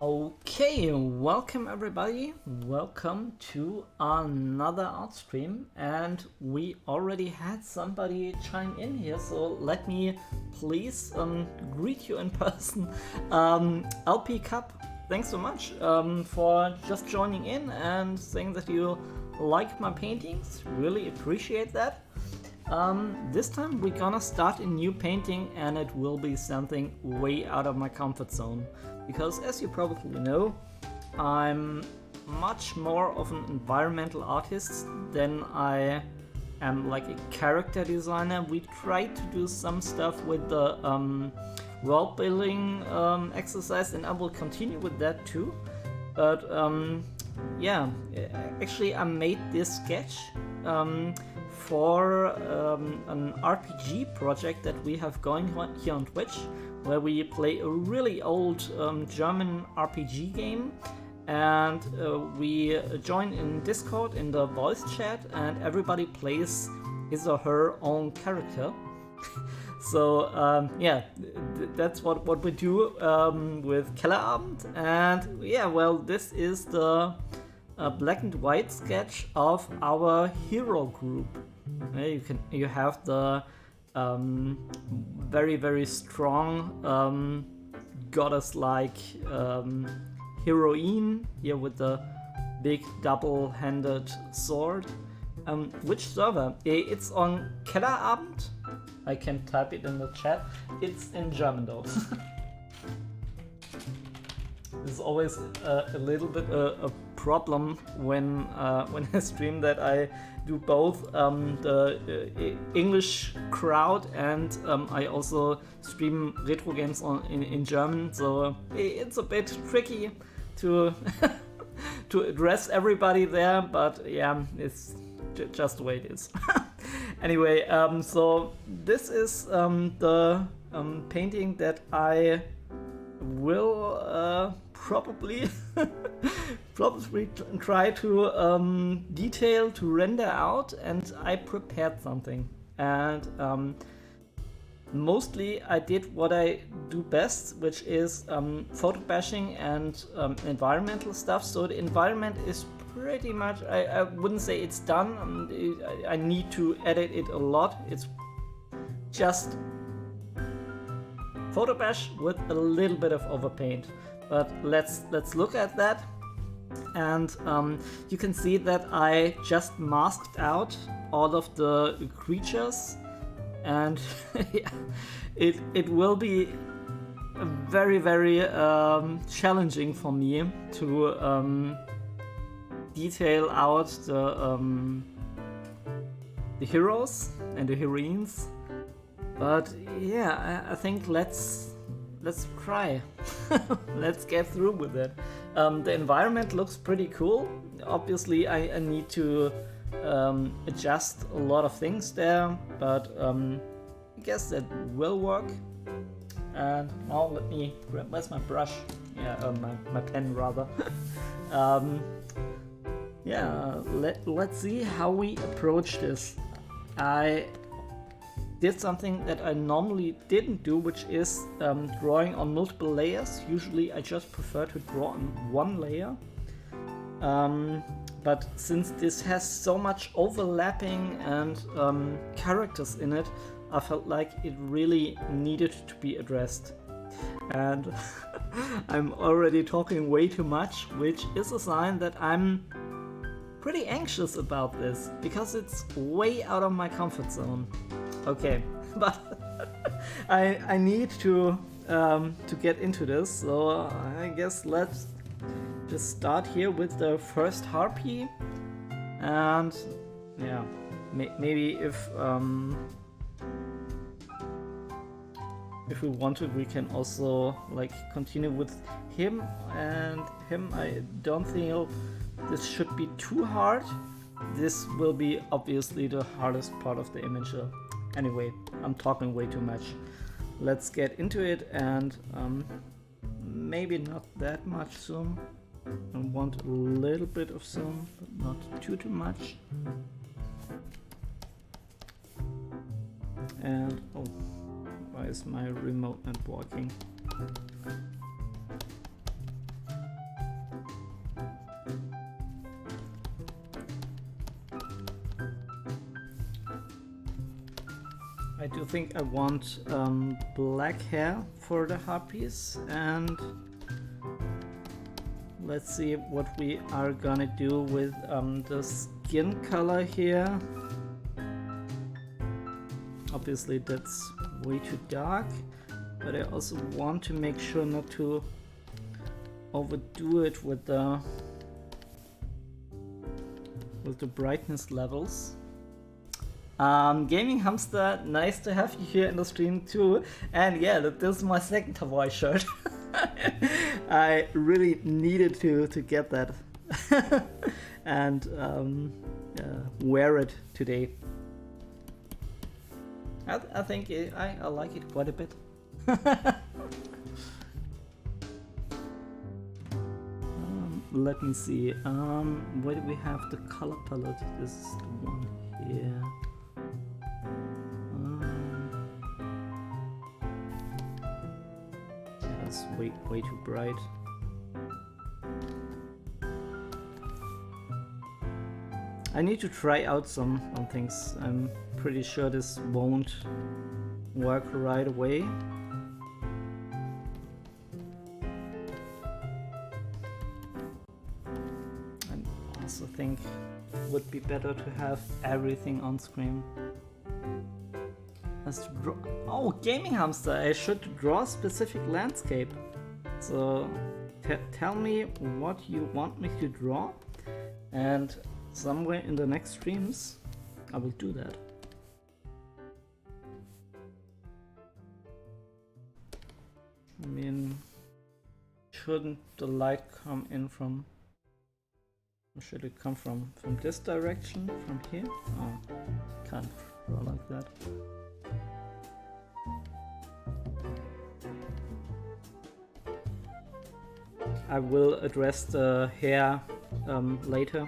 Okay, welcome everybody. Welcome to another art stream, and we already had somebody chime in here, so let me please greet you in person. LP Cup, thanks so much for just joining in and saying that you like my paintings. Really appreciate that. This time we're gonna start a new painting, and it will be something way out of my comfort zone. Because as you probably know, I'm much more of an environmental artist than I am like a character designer. We tried to do some stuff with the world building exercise, and I will continue with that too. But yeah, actually I made this sketch for an RPG project that we have going on here on Twitch, where we play a really old German RPG game, and we join in Discord in the voice chat, and everybody plays his or her own character. So yeah, that's what we do with Kellerabend, and yeah, well, this is the black and white sketch of our hero group. You have the very strong goddess-like heroine here with the big double-handed sword. Which server? It's on Kellerabend. I can type it in the chat. It's in German though. It's always a little bit a problem when I stream that I do both the English crowd and I also stream retro games in German, so it's a bit tricky to to address everybody there, but yeah, it's just the way it is. Anyway, so this is the painting that I will probably try to detail, to render out, and I prepared something, and mostly I did what I do best, which is photo bashing and environmental stuff. So the environment is pretty much, I wouldn't say it's done. I need to edit it a lot. It's just photo bash with a little bit of overpaint. But let's look at that, and you can see that I just masked out all of the creatures, and yeah, it will be very challenging for me to detail out the heroes and the heroines. But yeah, I think let's try. Let's get through with it. The environment looks pretty cool. Obviously, I need to adjust a lot of things there, but I guess that will work. And now let me grab, where's my brush? Yeah, my pen rather. Yeah, let's see how we approach this. I did something that I normally didn't do, which is drawing on multiple layers. Usually I just prefer to draw on one layer. But since this has so much overlapping and characters in it, I felt like it really needed to be addressed. And I'm already talking way too much, which is a sign that I'm pretty anxious about this, because it's way out of my comfort zone. Okay, but I need to get into this, so I guess let's just start here with the first harpy, and yeah, maybe if we want to, we can also like continue with him and him. I don't think this should be too hard. This will be obviously the hardest part of the image. Anyway, I'm talking way too much. Let's get into it, and maybe not that much zoom. I want a little bit of zoom, but not too much. And oh, why is my remote not working? do think I want black hair for the harpies, and let's see what we are gonna do with the skin color here. Obviously that's way too dark, but I also want to make sure not to overdo it with the brightness levels. Gaming Hamster, nice to have you here in the stream too. And yeah, this is my second Hawaii shirt. I really needed to get that and wear it today. I think I like it quite a bit. Let me see. Where do we have the color palette? This is the one here. That's way too bright. I need to try out some things. I'm pretty sure this won't work right away. I also think it would be better to have everything on screen. Let's draw. Oh, Gaming Hamster! I should draw a specific landscape. So tell me what you want me to draw, and somewhere in the next streams I will do that. I mean, shouldn't the light come in from... Should it come from this direction? From here? Oh, can't draw like that. I will address the hair later.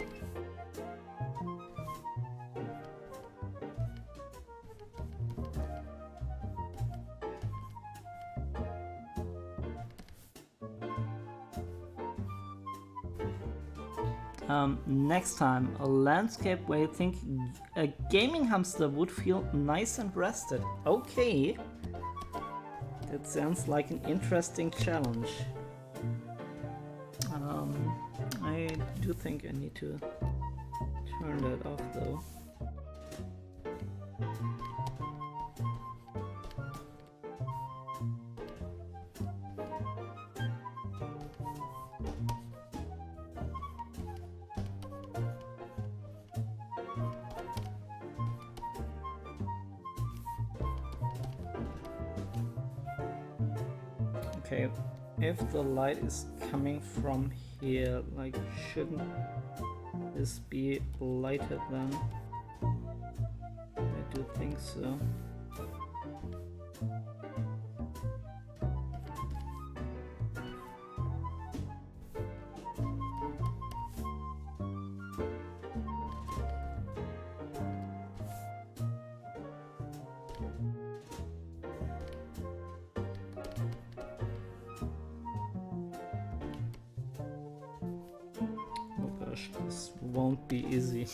Next time, a landscape where you think a Gaming Hamster would feel nice and rested. Okay, that sounds like an interesting challenge. I do think I need to turn that off though. Okay, if the light is coming from here, like, shouldn't this be lighter then? I do think so. This won't be easy.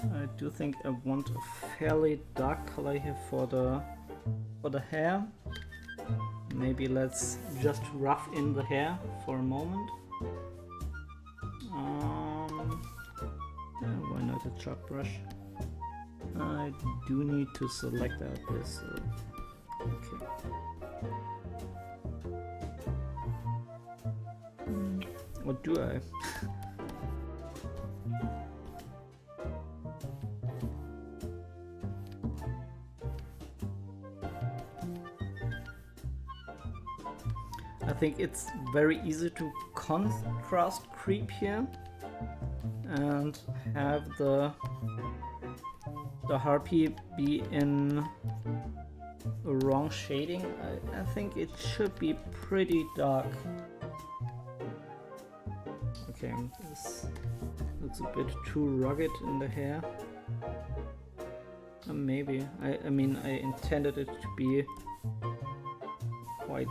I do think I want a fairly dark color here for the hair. Maybe let's just rough in the hair for a moment. Yeah, why not a chalk brush? I do need to select out this. Okay. What do I? I think it's very easy to contrast creep here and have the harpy be in the wrong shading. I think it should be pretty dark. Okay, this looks a bit too rugged in the hair. Maybe. I mean, I intended it to be quite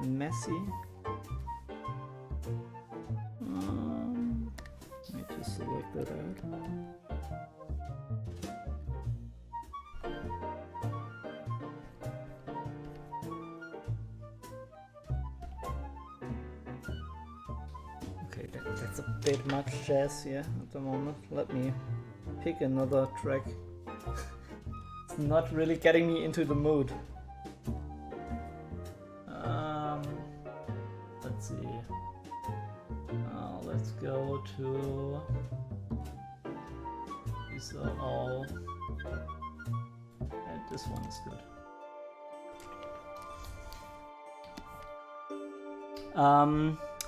messy. just select that out. Okay, that's a bit much jazz here at the moment. Let me pick another track. It's not really getting me into the mood. Let's see. Let's go to... These are all... Yeah, this one is good.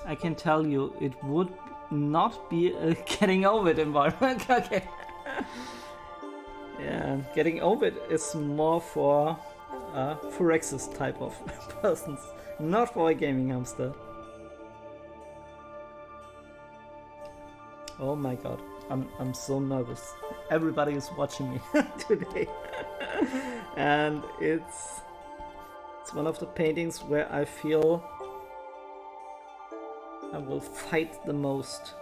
I can tell you, it would not be a getting over it environment. Okay. Yeah, getting over it is more for Phyrexis type of persons, not for a gaming hamster. Oh my god, I'm so nervous. Everybody is watching me today. And it's one of the paintings where I feel I will fight the most.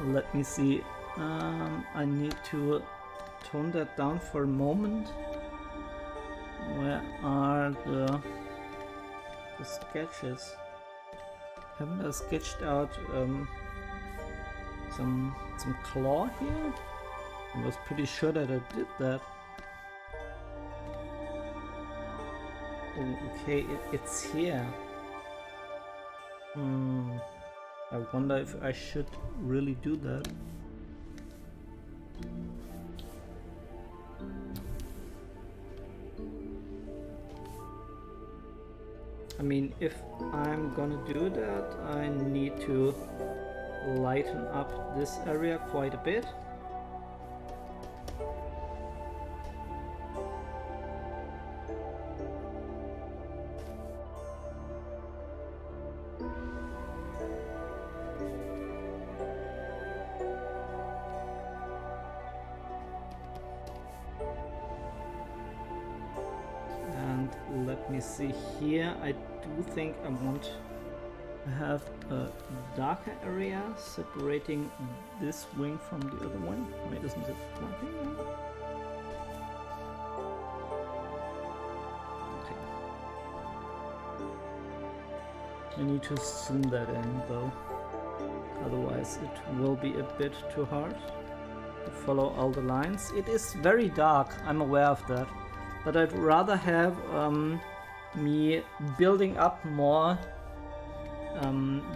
Let me see. I need to tone that down for a moment. Where are the sketches? Haven't I sketched out some claw here? I was pretty sure that I did that. Oh, okay, it's here. I wonder if I should really do that. I mean, if I'm gonna do that, I need to lighten up this area quite a bit. Let me see here. I do think I want to have a darker area separating this wing from the other one. Wait, isn't it working? Okay. I need to zoom that in though. Otherwise it will be a bit too hard to follow all the lines. It is very dark, I'm aware of that. But I'd rather have me building up more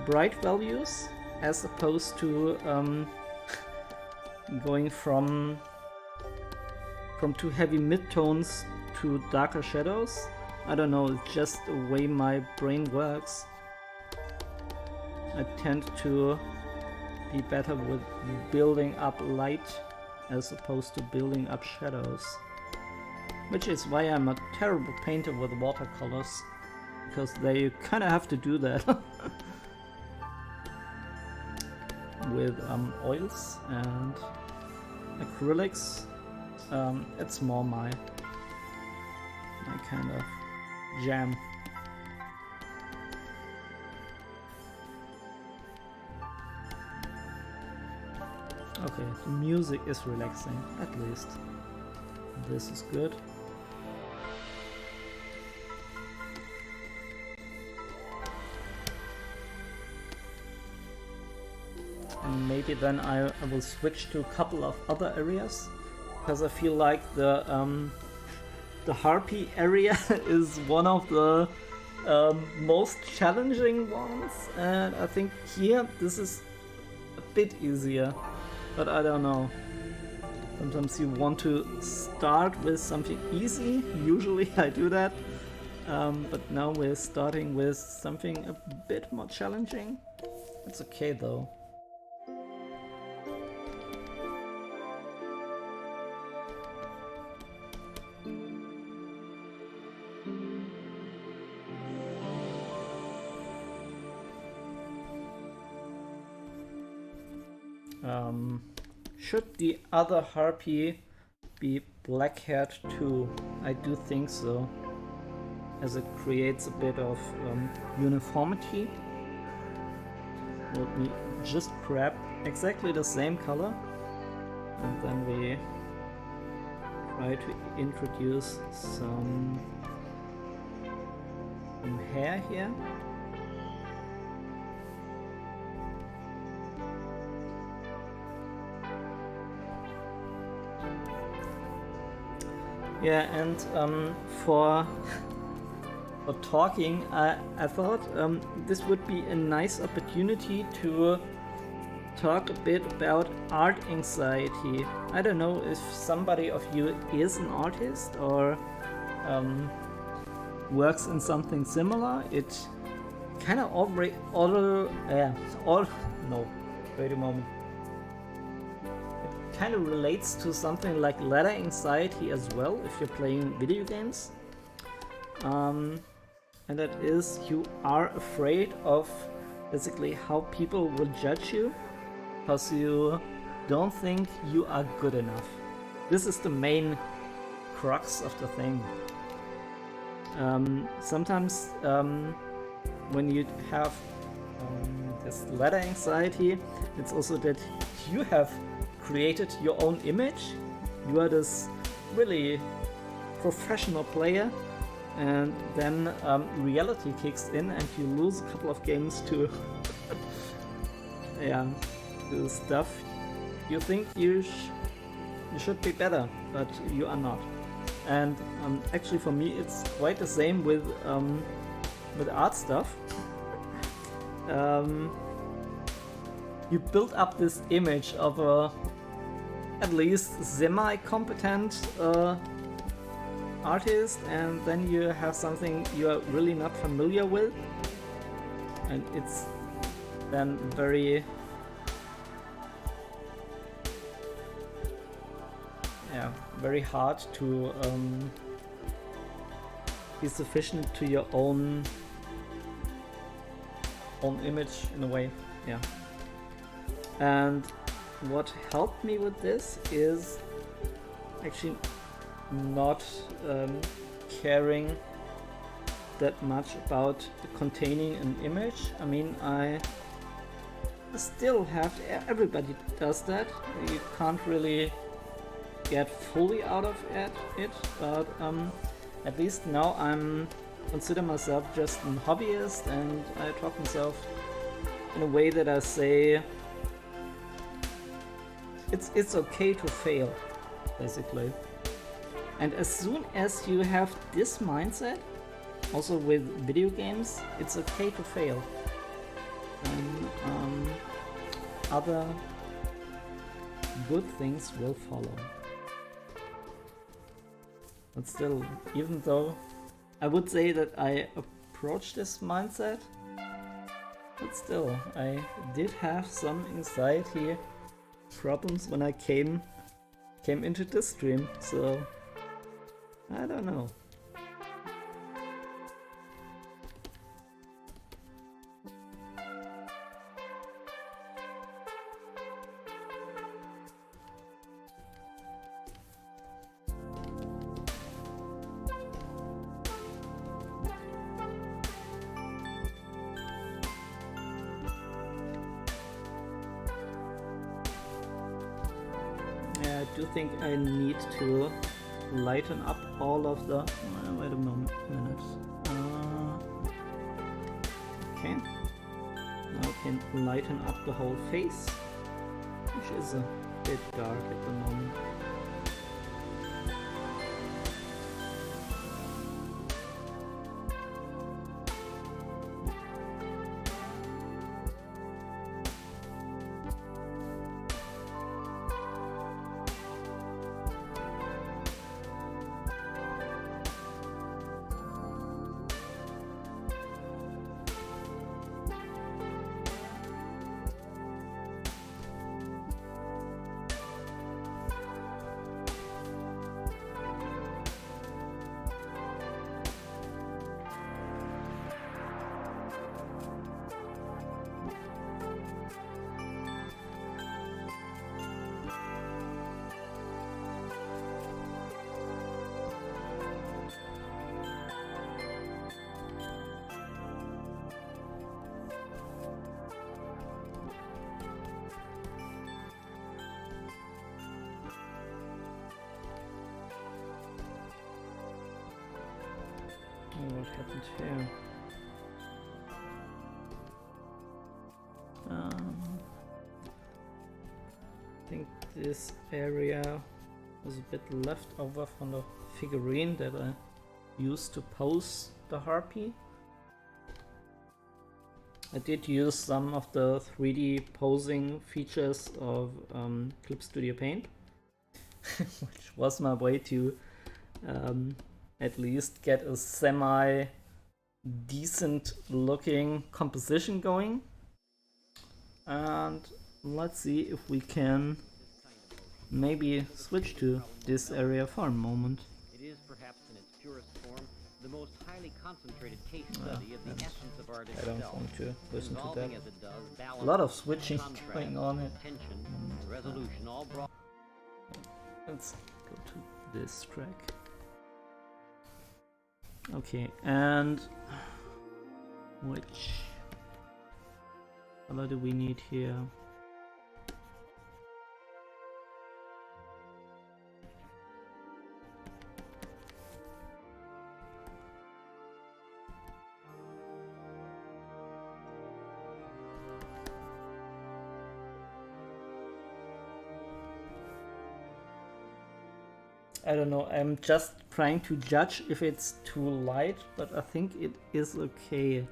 bright values as opposed to going from too heavy midtones to darker shadows. I don't know, it's just the way my brain works. I tend to be better with building up light as opposed to building up shadows. Which is why I'm a terrible painter with watercolors, because they kind of have to do that. With oils and acrylics, it's more my kind of jam. Okay, the music is relaxing, at least. This is good. And maybe then I will switch to a couple of other areas, because I feel like the harpy area is one of the most challenging ones, and I think here this is a bit easier, but I don't know. Sometimes you want to start with something easy, usually I do that, but now we're starting with something a bit more challenging. It's okay though. Should the other harpy be black-haired too? I do think so. as it creates a bit of uniformity. Let me just grab exactly the same color, and then we try to introduce some hair here. Yeah, and for talking, I thought this would be a nice opportunity to talk a bit about art anxiety. I don't know if somebody of you is an artist or works in something similar. It kind of wait a moment. It kind of relates to something like ladder anxiety as well if you're playing video games. And that is, you are afraid of basically how people will judge you because you don't think you are good enough. This is the main crux of the thing. Sometimes when you have this ladder anxiety, it's also that you have created your own image. You are this really professional player, and then reality kicks in and you lose a couple of games to to stuff you think you should be better, but you are not. And actually for me it's quite the same with art stuff. You build up this image of a at least semi-competent artist, and then you have something you are really not familiar with, and it's then very very hard to be sufficient to your own image in a way. And what helped me with this is actually not caring that much about containing an image. I mean, I still have to, everybody does that. You can't really get fully out of it, but at least now I'm consider myself just a hobbyist, and I talk myself in a way that I say it's okay to fail, basically. And as soon as you have this mindset, also with video games, it's okay to fail. And other good things will follow. But still, even though I would say that I approach this mindset, but still, I did have some anxiety problems when I came into this stream, so I don't know. I do think I need to lighten up all of the... wait a minute. Okay. Now I can lighten up the whole face, which is a bit dark at the moment. what happened here? I think this area was a bit left over from the figurine that I used to pose the harpy. I did use some of the 3D posing features of Clip Studio Paint, which was my way to at least get a semi-decent looking composition going. And let's see if we can maybe switch to this area for a moment. It is perhaps in its purest form the most highly concentrated case study of the essence of art itself. I don't want to listen to that. As it does, balance, A lot of switching contrast, going on here. tension, and resolution all brought. Let's go to this track. Okay, and which color do we need here? I don't know, I'm just trying to judge if it's too light, but I think it is okay.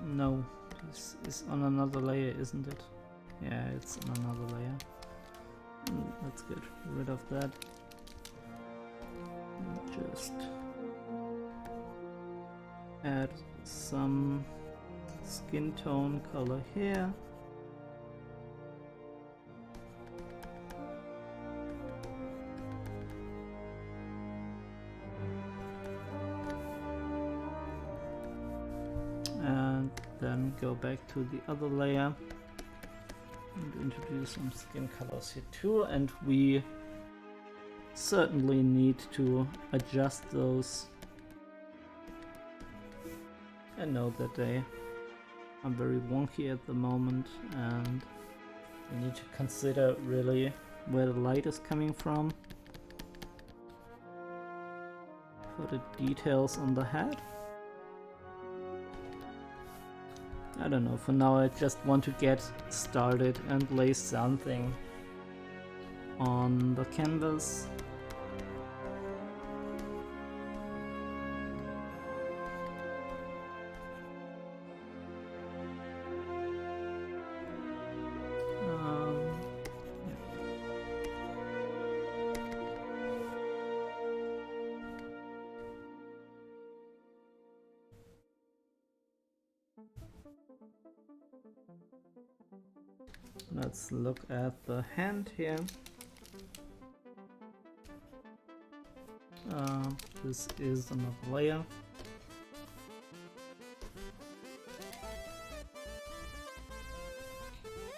No, this is on another layer, isn't it? Yeah, it's on another layer. Let's get rid of that. Just add some skin tone color here. And then go back to the other layer and introduce some skin colors here too. And we certainly need to adjust those. I know that they are very wonky at the moment, and we need to consider really where the light is coming from for the details on the head. I don't know, for now I just want to get started and lay something on the canvas. Let's look at the hand here. This is another layer.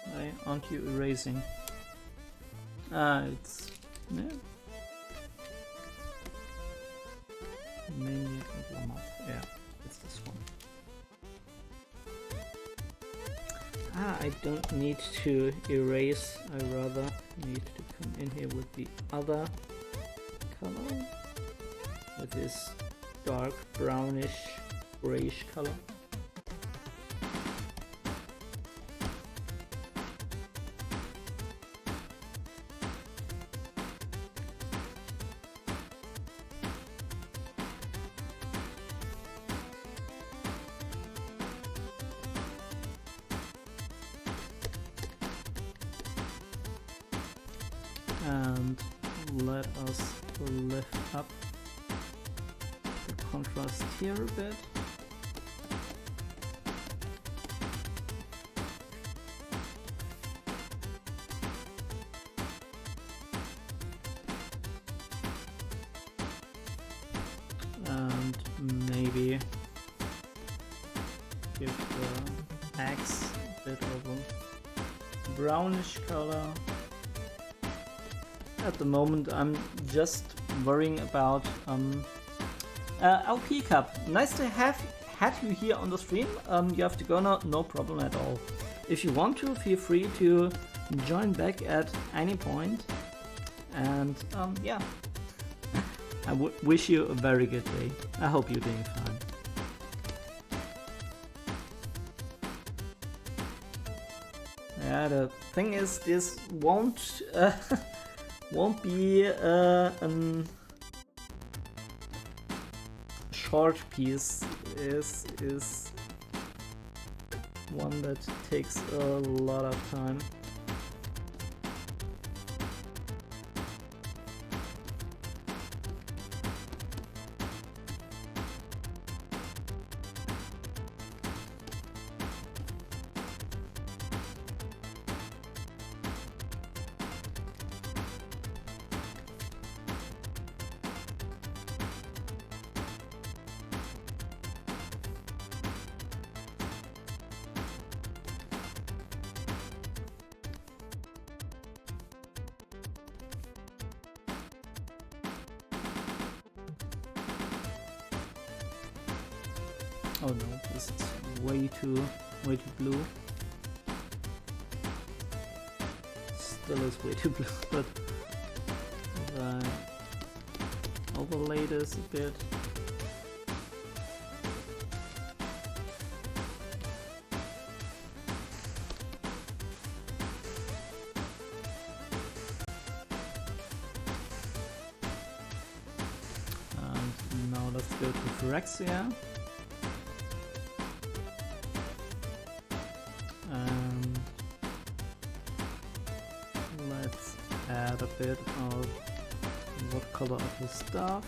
Why aren't you erasing? It's yeah. Mainly yeah, it's this one. I don't need to erase, I rather need to come in here with the other color, with this dark brownish grayish color. And let us lift up the contrast here a bit. And maybe give the axe a bit of a brownish color. At the moment I'm just worrying about LP Cup. Nice to have you here on the stream. You have to go now, no problem at all. if you want to, feel free to join back at any point. And yeah, I wish you a very good day. I hope you're doing fine. Yeah, the thing is, this won't be a short piece. Is one that takes a lot of time. Oh no, this is way too blue. Still is way too blue, but if I overlay this a bit. And now let's go to Phyrexia. Let's add a bit of what color of the stuff.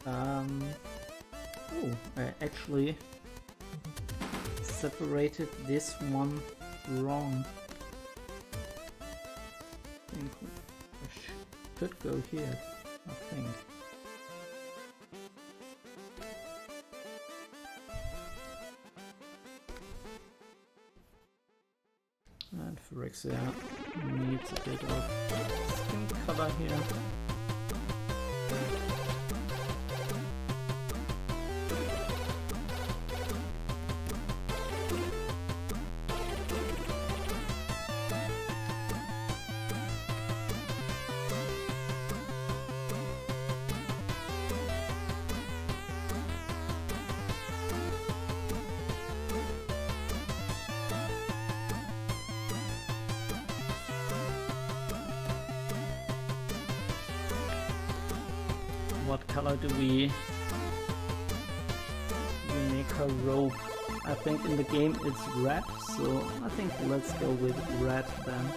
Oh, I actually separated this one wrong. I think I should go here, I think. And Phyrexia needs a bit of skin color here. What color do we make her robe? I think in the game it's red, so I think let's go with red then.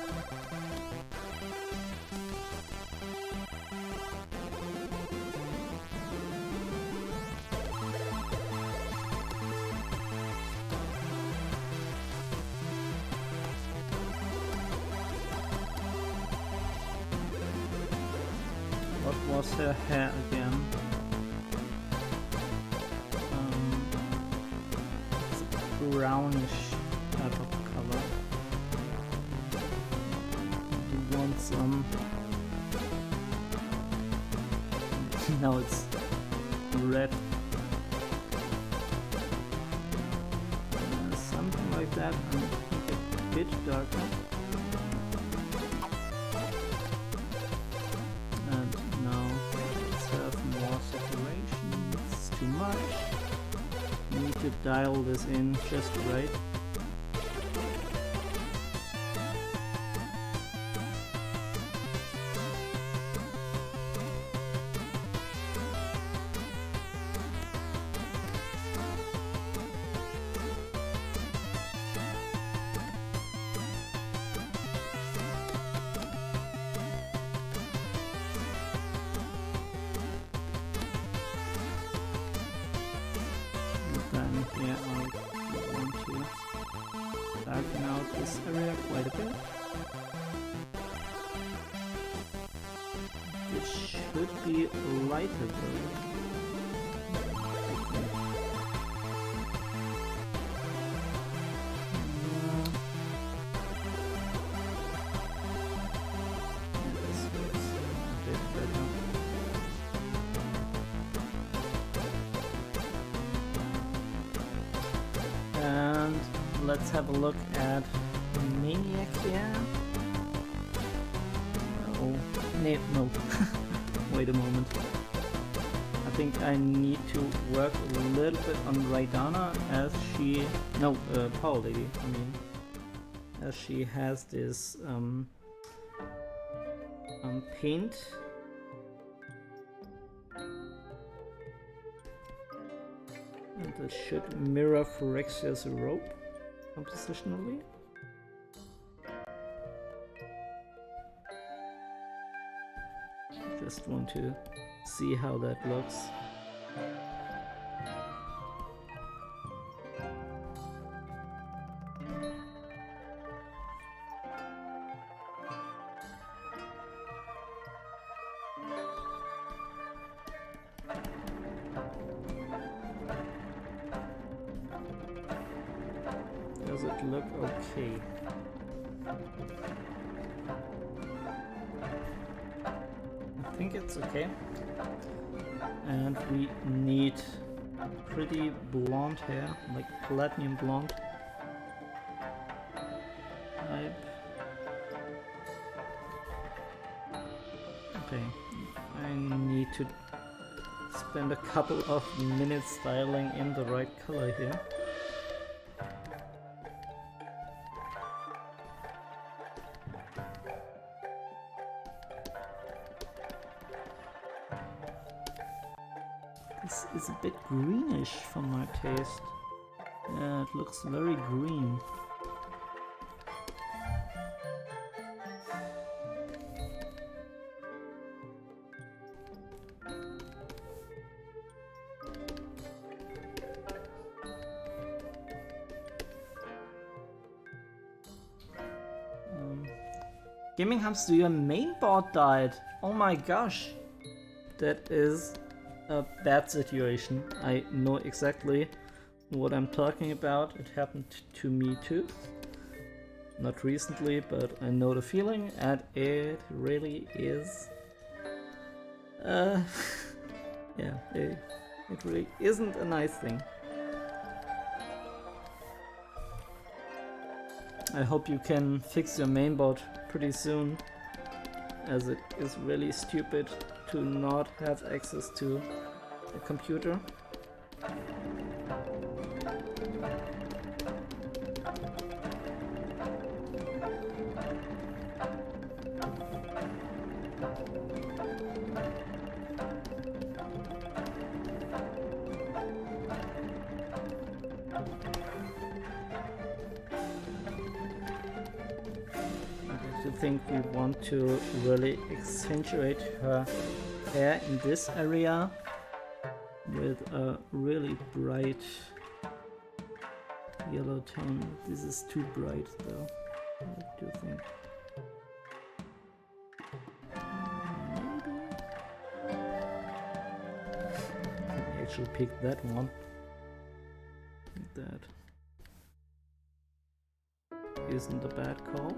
What was her hair again? It's a brownish type of color. Do you want some? Now it's red. Something like that, and make it a bit darker. Too much. Need to dial this in just right. Yeah, I want to darken out this area quite a bit. It should be lighter though. let's have a look at the Maniac here. No. Wait a moment. I think I need to work a little bit on Raidana as she... No, Power Lady, I mean. As she has this paint. And that should mirror Phyrexia's rope compositionally. Just want to see how that looks. Does it look okay? I think it's okay. And we need pretty blonde hair, like platinum blonde type. Okay, I need to spend a couple of minutes styling in the right color here. This is a bit greenish for my taste. Yeah, it looks very green. Gaming Hamster, your mainboard died. Oh my gosh. That is a bad situation. I know exactly what I'm talking about. It happened to me too. Not recently, but I know the feeling, and it really is... yeah, it really isn't a nice thing. I hope you can fix your mainboard pretty soon, as it is really stupid to not have access to a computer. I think we want to really accentuate her hair in this area with a really bright yellow tone. This is too bright though. What do you think? Maybe? I actually picked that one. That isn't a bad call.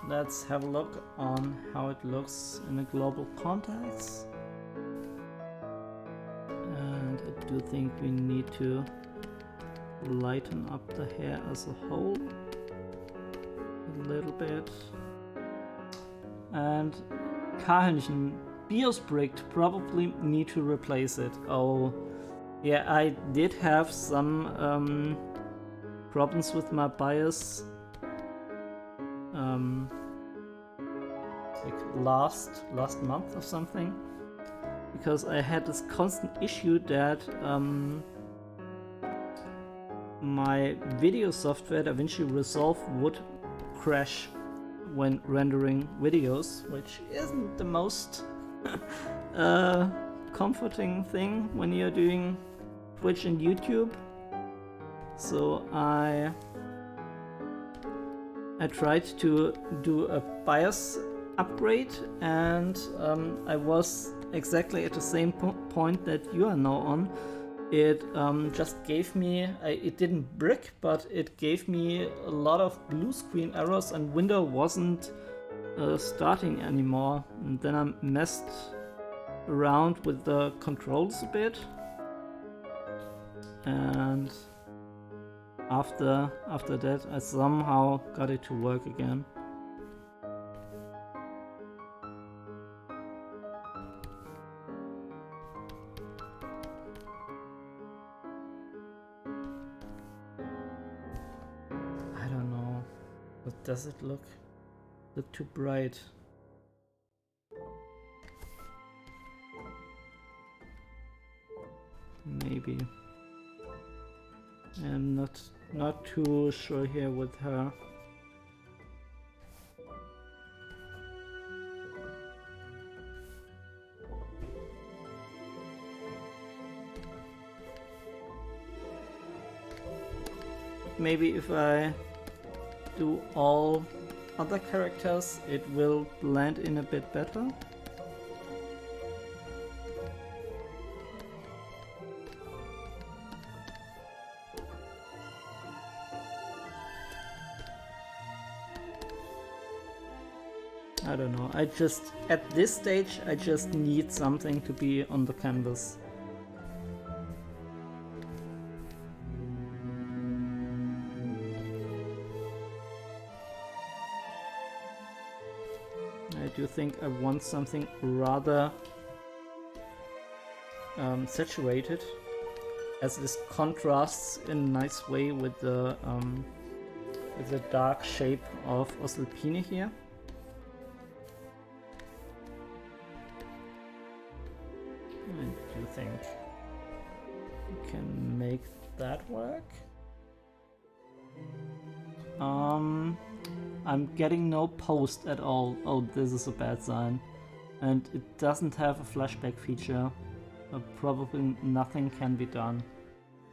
Let's have a look on how it looks in a global context. And I do think we need to lighten up the hair as a whole a little bit. And Kahenchen, BIOS bricked, probably need to replace it. Oh, yeah, I did have some problems with my BIOS. Like last month or something, because I had this constant issue that my video software DaVinci Resolve would crash when rendering videos, which isn't the most comforting thing when you're doing Twitch and YouTube. So I tried to do a BIOS upgrade, and I was exactly at the same point that you are now on. It just gave me, it didn't brick, but it gave me a lot of blue screen errors and window wasn't starting anymore. And then I messed around with the controls a bit, and after that I somehow got it to work again. I don't know, but does it look too bright? Maybe. I'm not too sure here with her. Maybe if I do all other characters, it will blend in a bit better. I don't know, at this stage, I just need something to be on the canvas. I do think I want something rather saturated, as this contrasts in a nice way with the dark shape of Oslopine here. I do think we can make that work. I'm getting no post at all. Oh, this is a bad sign. And it doesn't have a flashback feature. Probably nothing can be done.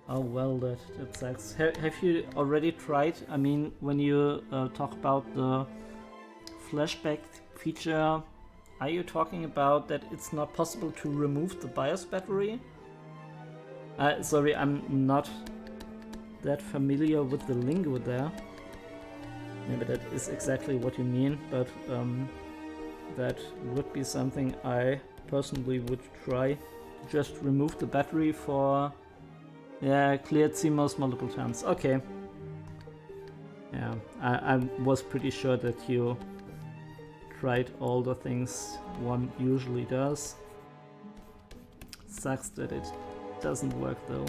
Oh well, that sucks. Have you already tried? I mean, when you talk about the flashback feature, are you talking about that it's not possible to remove the BIOS battery? Sorry, I'm not that familiar with the lingo there. Maybe that is exactly what you mean, but that would be something I personally would try. Just remove the battery for... Yeah, cleared CMOS multiple times. Okay. Yeah, I was pretty sure that you tried all the things one usually does. Sucks that it doesn't work though.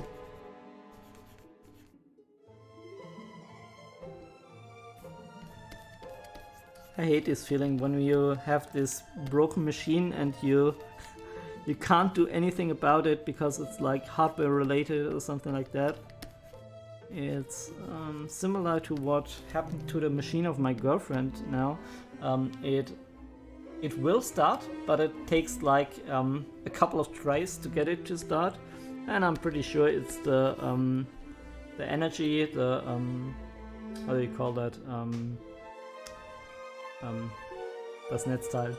I hate this feeling when you have this broken machine and you can't do anything about it because it's like hardware related or something like that. It's similar to what happened to the machine of my girlfriend now. It will start, but it takes like a couple of tries to get it to start, and I'm pretty sure it's the energy, the how do you call that? Das Netzteil,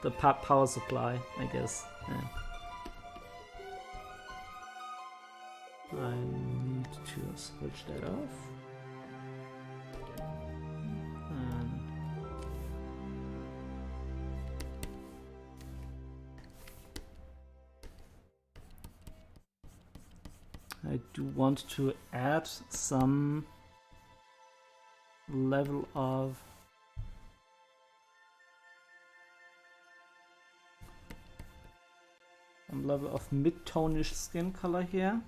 the power supply, I guess. Yeah. I need to switch that off. And I do want to add some level of mid-tonish skin color here.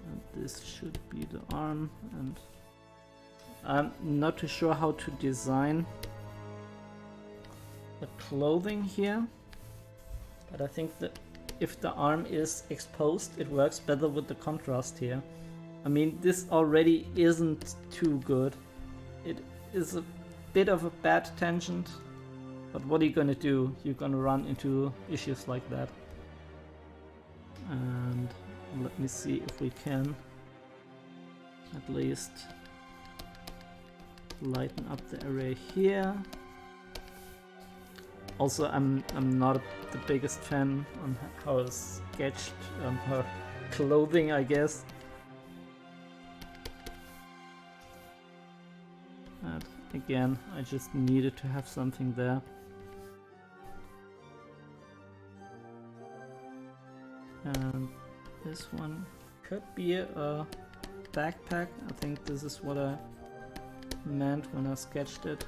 And this should be the arm, and I'm not too sure how to design the clothing here, but I think that if the arm is exposed, it works better with the contrast here. I mean, this already isn't too good. It is a bit of a bad tangent, but what are you gonna do? You're gonna run into issues like that. And let me see if we can at least lighten up the area here. Also, I'm not the biggest fan on how it's sketched her clothing, I guess. And again, I just needed to have something there. And this one could be a backpack. I think this is what I meant when I sketched it.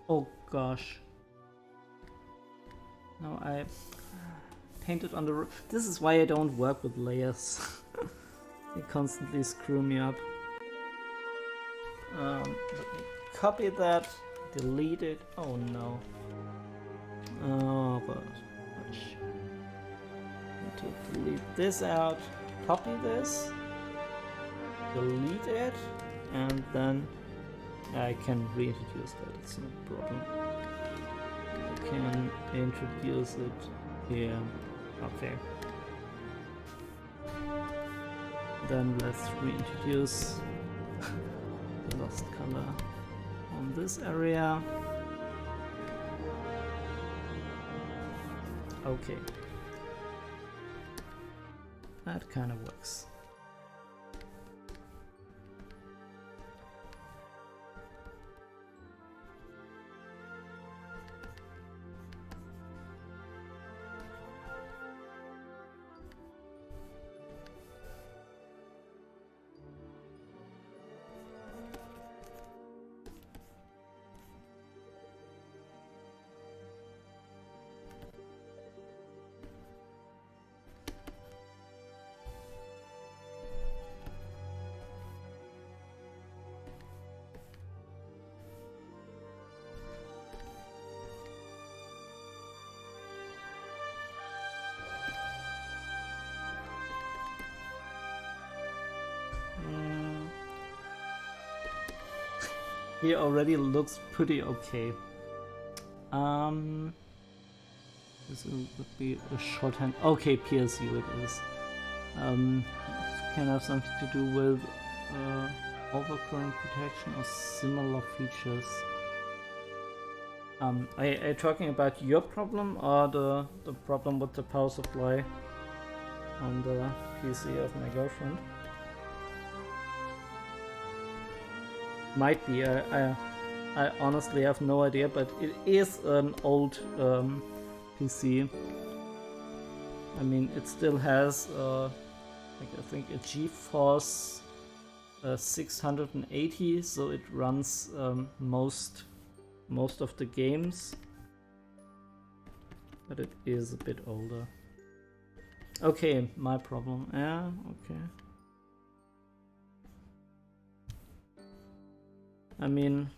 Oh gosh. No, I painted on the roof. This is why I don't work with layers. They constantly screw me up. Let me copy that, delete it. Oh no. Oh gosh. Need to delete this out, copy this, delete it, and then I can reintroduce that, it's no problem. I can introduce it here. Okay. Then let's reintroduce the lost color on this area. Okay. That kind of works. He already looks pretty okay. This would be a shorthand. Okay, PSU it is. Can have something to do with overcurrent protection or similar features. Are you talking about your problem or the problem with the power supply on the PC of my girlfriend? Might be. I honestly have no idea, but it is an old PC. I mean, it still has, like I think, a GeForce 680, so it runs most of the games, but it is a bit older. Okay, my problem. Yeah, okay. I mean,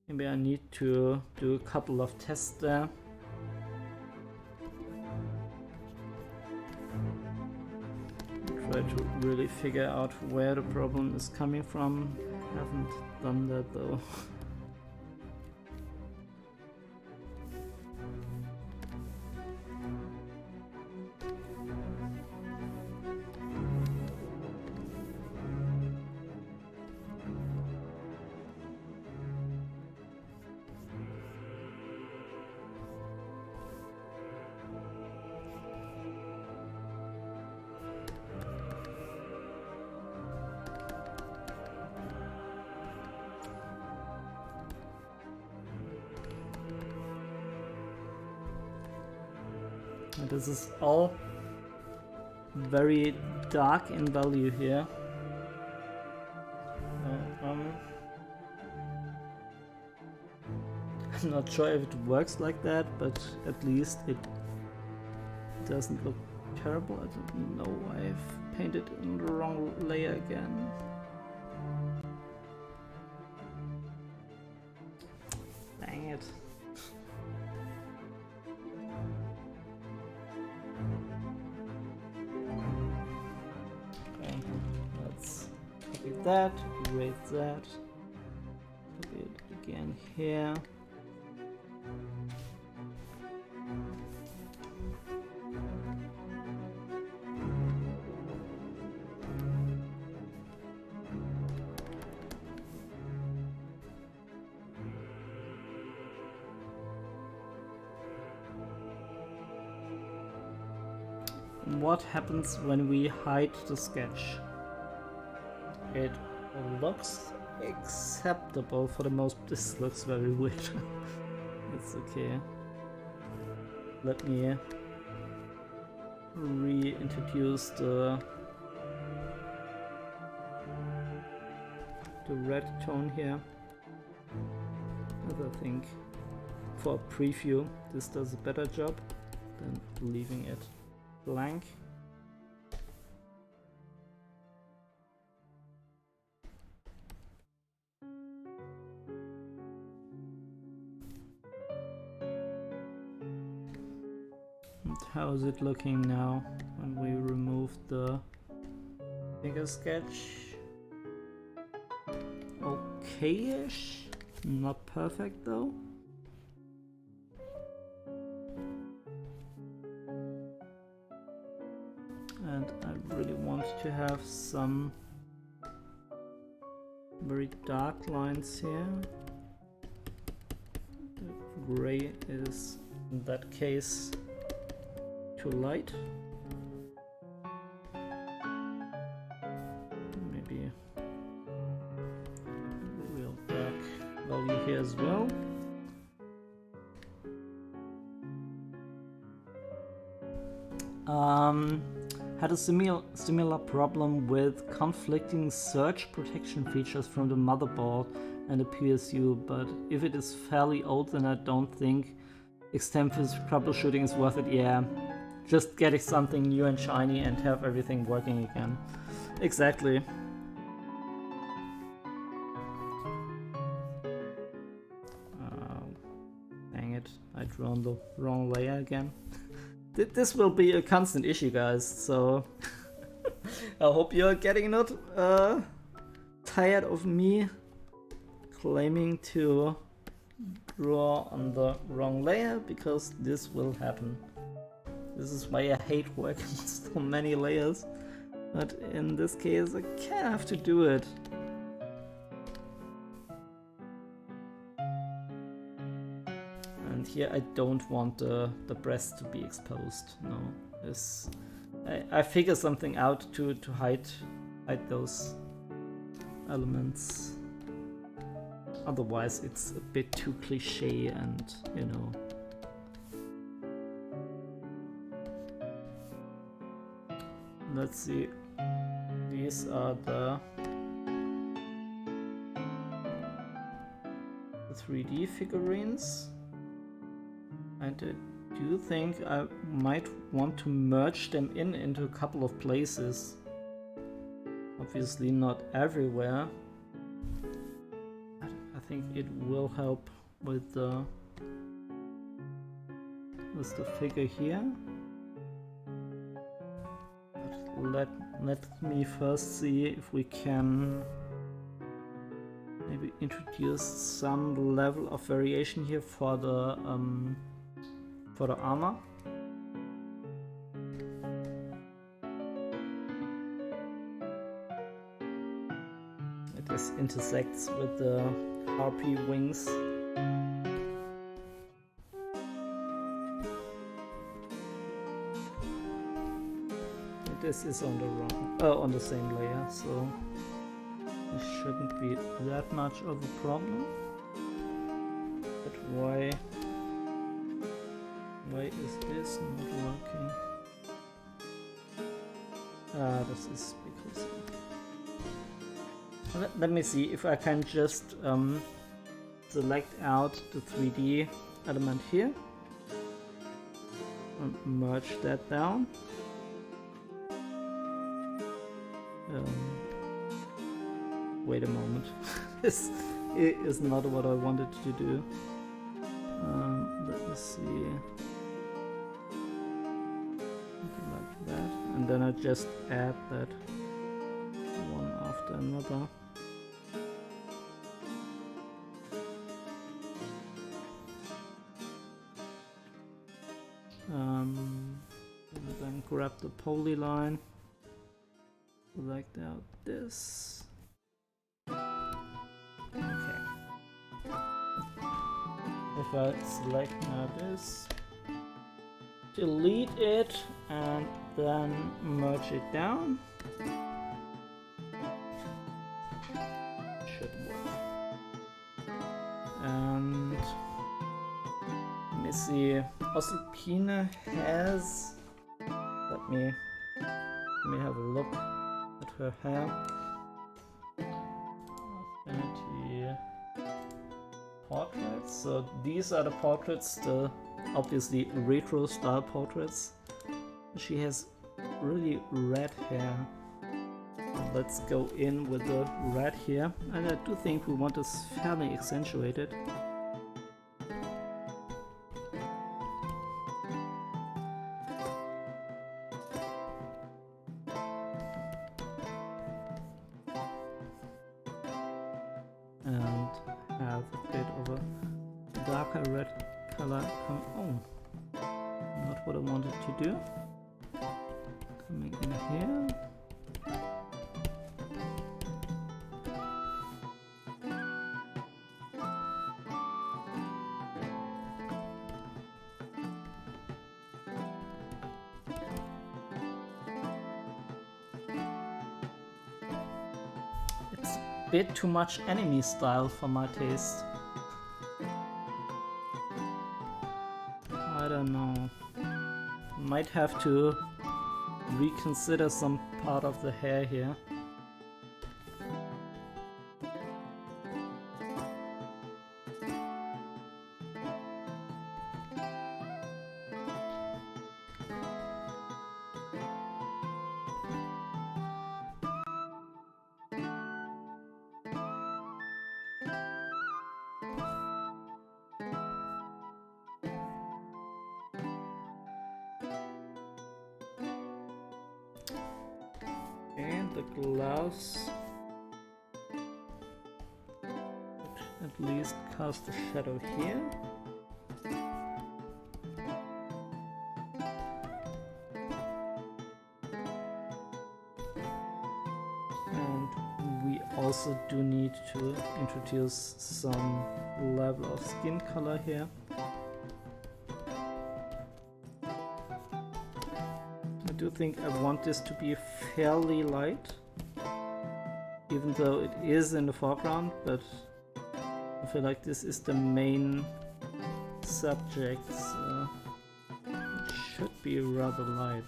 maybe I need to do a couple of tests there. Try to really figure out where the problem is coming from. Haven't done that though. This is all very dark in value here. I'm not sure if it works like that, but at least it doesn't look terrible. I don't know, I've painted in the wrong layer again. Dang it. Okay, let's copy that, erase that, copy it again here. what happens when we hide the sketch. It looks acceptable for the most. This looks very weird. It's okay. Let me reintroduce the red tone here. And I think for a preview this does a better job than leaving it blank. And how is it looking now when we remove the figure sketch? Okay-ish, not perfect though. And I really want to have some very dark lines here. The gray is in that case too light. Maybe a real dark value here as well. Had a similar problem with conflicting surge protection features from the motherboard and the PSU, but if it is fairly old, then I don't think extensive troubleshooting is worth it. Yeah, just getting something new and shiny and have everything working again. Exactly. Dang it, I drawn the wrong layer again. This will be a constant issue, guys, so I hope you're getting not tired of me claiming to draw on the wrong layer, because this will happen. This is why I hate working with so many layers, but in this case I kind of have to do it. And here I don't want the breast to be exposed. No, I figure something out to hide those elements. Otherwise it's a bit too cliche, and you know. Let's see. These are the 3D figurines. And I do think I might want to merge them into a couple of places. Obviously not everywhere. But I think it will help with the figure here. But let me first see if we can maybe introduce some level of variation here for the armor. It intersects with the harpy wings. This is on the same layer, so it shouldn't be that much of a problem. But why is this not working? This is because... Let me see if I can just select out the 3D element here and merge that down. Wait a moment. This is not what I wanted to do. Let me see. Like that. And then I just add that one after another. And then grab the polyline. Select out this. Okay. If I select now this, delete it and then merge it down. Should work. And let me see. Osalpine has. Let me have a look at her hair. Affinity portraits. So these are the portraits, the obviously retro style portraits. She has really red hair. Let's go in with the red here, and I do think we want this fairly accentuated. And have a bit of a darker red color come on. Not what I wanted to do. Coming in here. It's a bit too much anime style for my taste. I don't know. Might have to reconsider some part of the hair here. And the gloves at least cast a shadow here. And we also do need to introduce some level of skin color here. I do think I want this to be fairly light, even though it is in the foreground, but I feel like this is the main subject, so it should be rather light.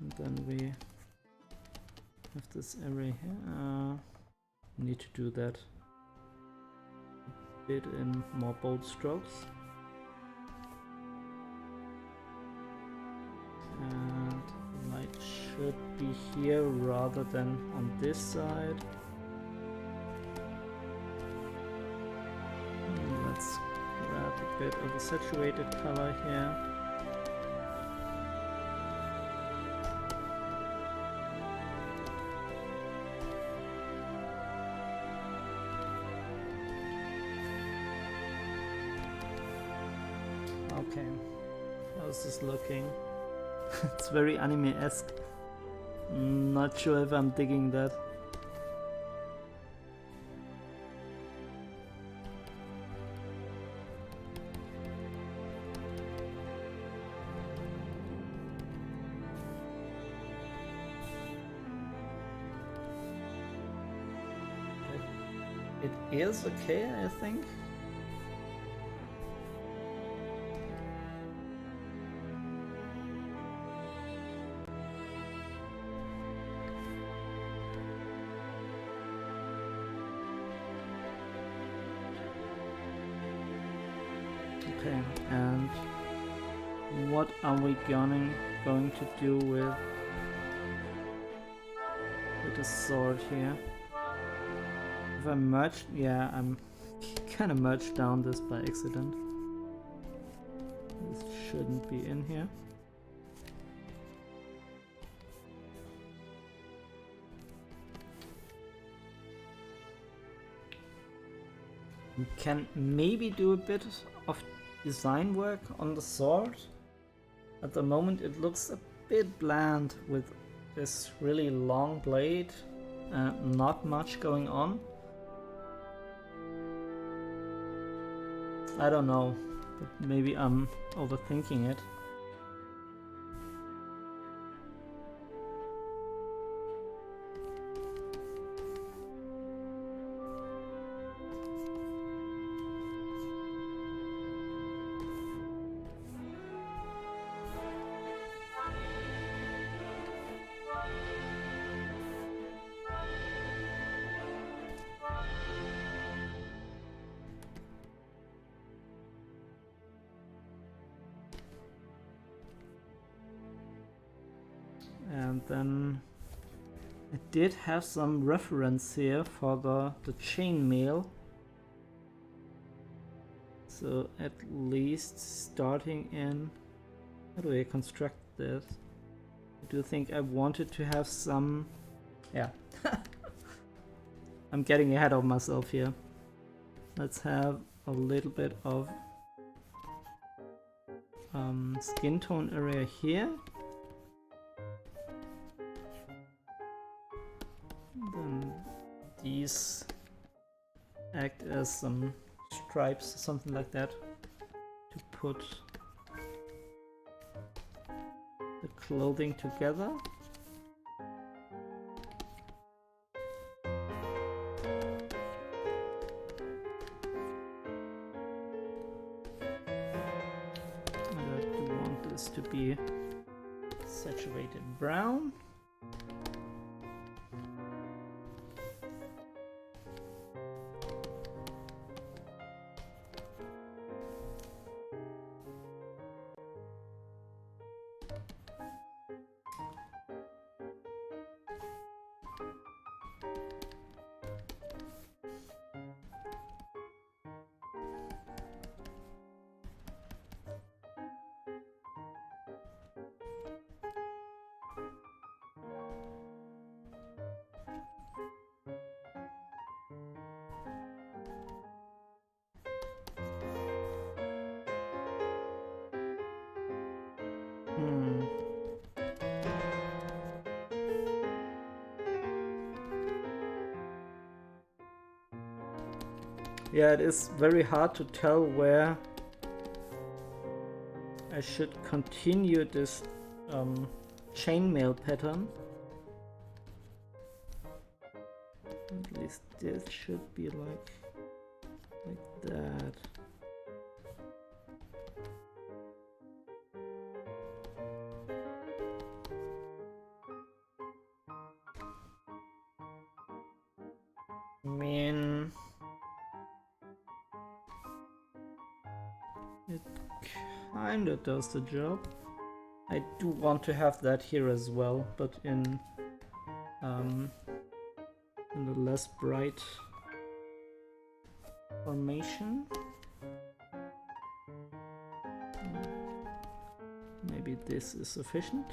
And then we have this area here. Need to do that a bit in more bold strokes. And light should be here rather than on this side. And let's grab a bit of a saturated color here. Okay, how's this looking? It's very anime-esque. Not sure if I'm digging that. It is okay, I think. Okay, and what are we going to do with the sword here? If I merged, yeah, I'm kind of merged down this by accident. This shouldn't be in here. We can maybe do a bit of design work on the sword. At the moment it looks a bit bland with this really long blade and not much going on. I don't know, but maybe I'm overthinking it. And then I did have some reference here for the chainmail. So at least starting in, how do I construct this? I do think I wanted to have some, yeah. I'm getting ahead of myself here. Let's have a little bit of skin tone area here. Then these act as some stripes, something like that, to put the clothing together. And I do want this to be saturated brown. Yeah, it is very hard to tell where I should continue this chainmail pattern. At least this should be like that. I mean, it kinda does the job. I do want to have that here as well, but in the less bright formation. Maybe this is sufficient.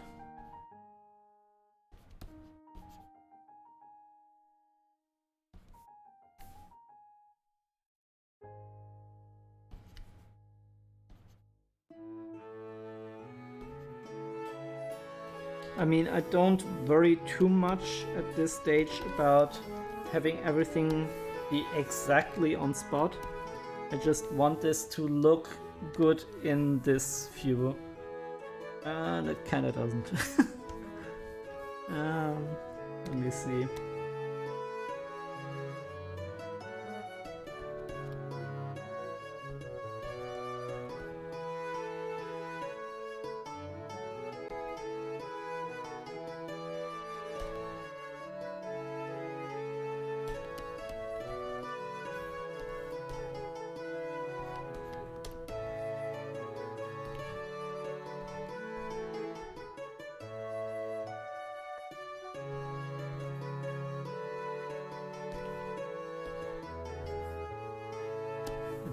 I mean, I don't worry too much at this stage about having everything be exactly on spot. I just want this to look good in this view. And it kinda doesn't. Let me see.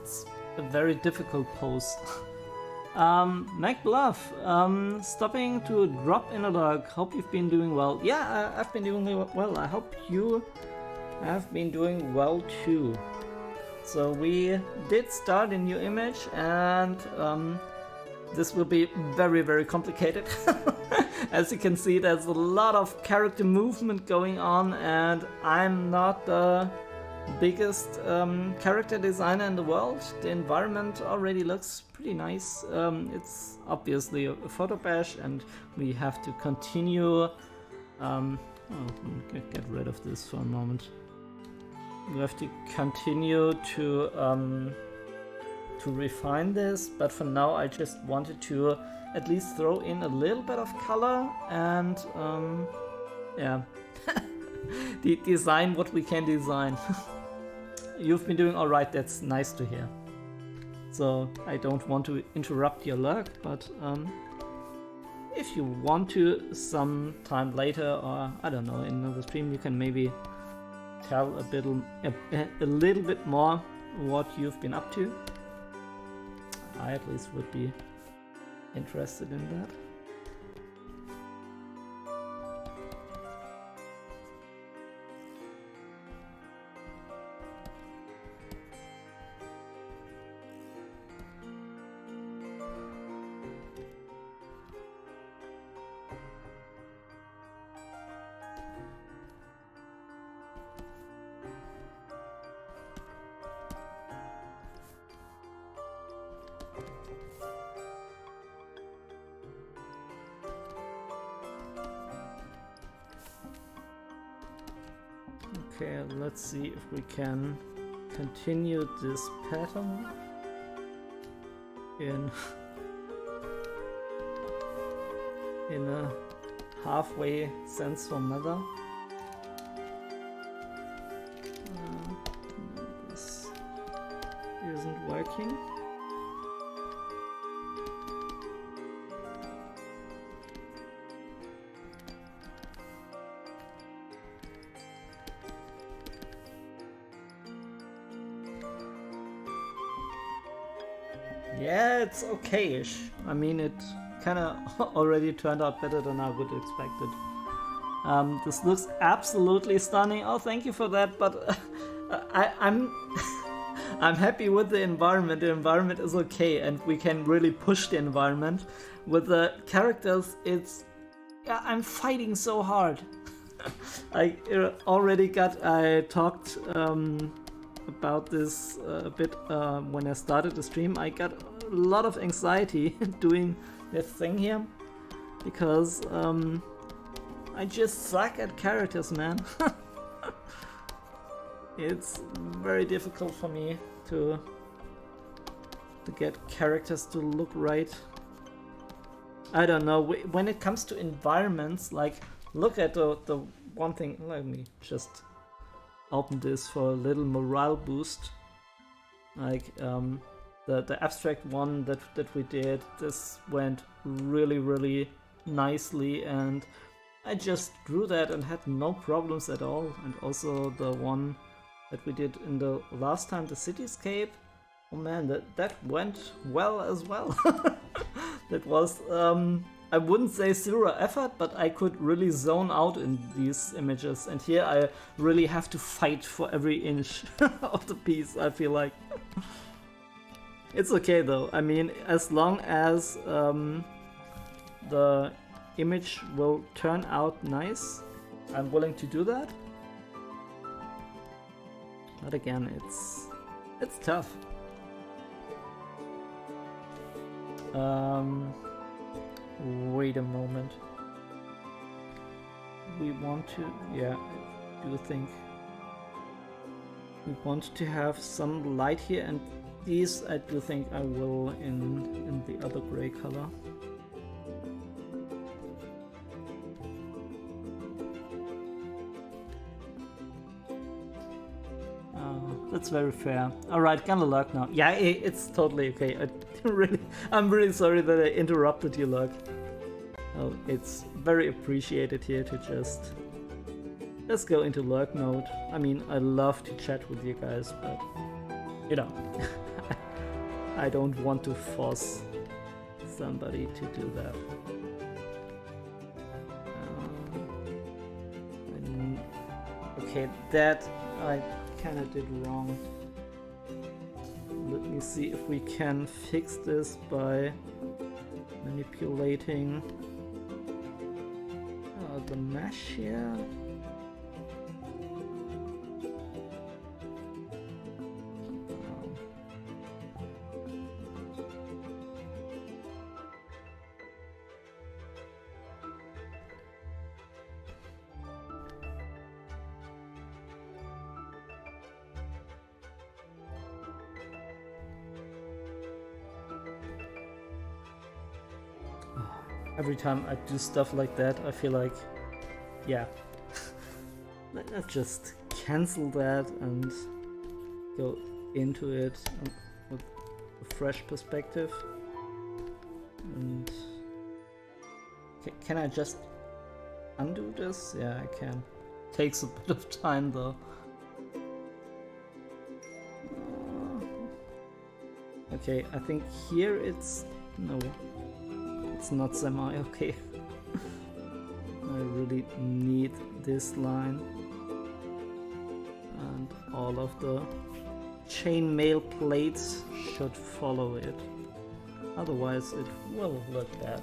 It's a very difficult pose. MacBluff, stopping to drop in a log. Hope you've been doing well. Yeah, I've been doing well. I hope you have been doing well too. So we did start a new image, and this will be very, very complicated. As you can see, there's a lot of character movement going on, and I'm not the biggest character designer in the world. The environment already looks pretty nice. It's obviously a photo bash, and we have to continue. Get rid of this for a moment. We have to continue to refine this, but for now I just wanted to at least throw in a little bit of color and yeah, design what we can design. You've been doing alright, that's nice to hear. So I don't want to interrupt your lurk, but if you want to sometime later, or I don't know, in another stream, you can maybe tell a little bit more what you've been up to. I at least would be interested in that. Okay, let's see if we can continue this pattern in a halfway sense for mother. No, this isn't working. Yeah, it's okay-ish. I mean, it kind of already turned out better than I would expected. This looks absolutely stunning. Oh, thank you for that. But I'm I'm happy with the environment. The environment is okay, and we can really push the environment. With the characters, I'm fighting so hard. I talked about this a bit when I started the stream. I got a lot of anxiety doing this thing here because I just suck at characters, man. It's very difficult for me to get characters to look right. I don't know, when it comes to environments, like look at the one thing. Let me just open this for a little morale boost. Like the abstract one that we did, this went really nicely, and I just drew that and had no problems at all. And also the one that we did in the last time, the cityscape, oh man, that went well as well. That was I wouldn't say zero effort, but I could really zone out in these images, and here I really have to fight for every inch of the piece, I feel like. It's okay though, I mean, as long as the image will turn out nice, I'm willing to do that. But again, it's tough. Wait a moment. We want to, yeah, I do think we want to have some light here, and these I do think I will in the other gray color. That's very fair. Alright, gonna lurk now. Yeah, it's totally okay. I'm really sorry that I interrupted you, lurk. Oh, it's very appreciated here to just... Let's go into lurk mode. I mean, I love to chat with you guys, but... You know... I don't want to force somebody to do that. Okay, that I kinda did wrong. Let me see if we can fix this by manipulating the mesh here. Every time I do stuff like that, I feel like, yeah, let's just cancel that and go into it with a fresh perspective. And can I just undo this? Yeah, I can. Takes a bit of time though. Okay, I think here it's no. It's not semi okay. I really need this line and all of the chainmail plates should follow it, otherwise it will look bad.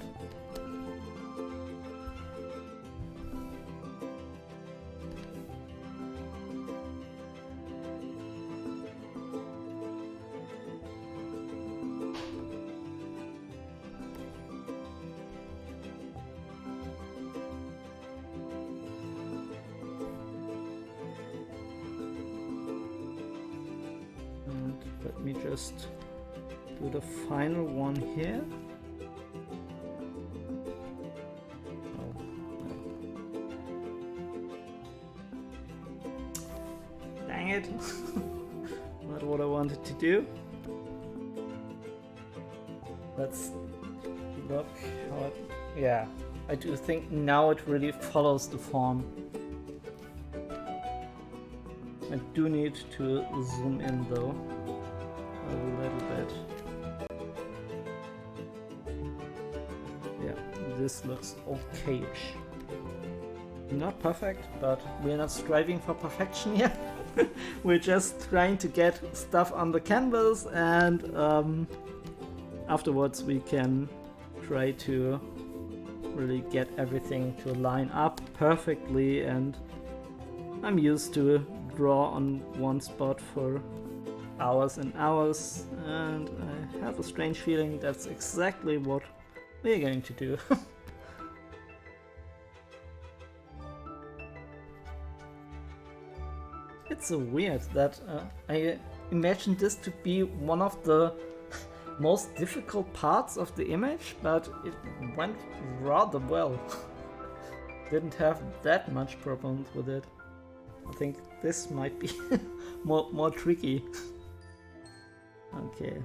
Let me just do the final one here. Oh, no. Dang it! Not what I wanted to do. Let's look how it... Yeah, I do think now it really follows the form. I do need to zoom in though. A little bit. Yeah, this looks okay-ish. Not perfect, but we're not striving for perfection here. We're just trying to get stuff on the canvas, and afterwards we can try to really get everything to line up perfectly. And I'm used to draw on one spot for hours and hours, and I have a strange feeling that's exactly what we're going to do. It's so weird that I imagined this to be one of the most difficult parts of the image, but it went rather well. Didn't have that much problems with it. I think this might be more tricky. Okay.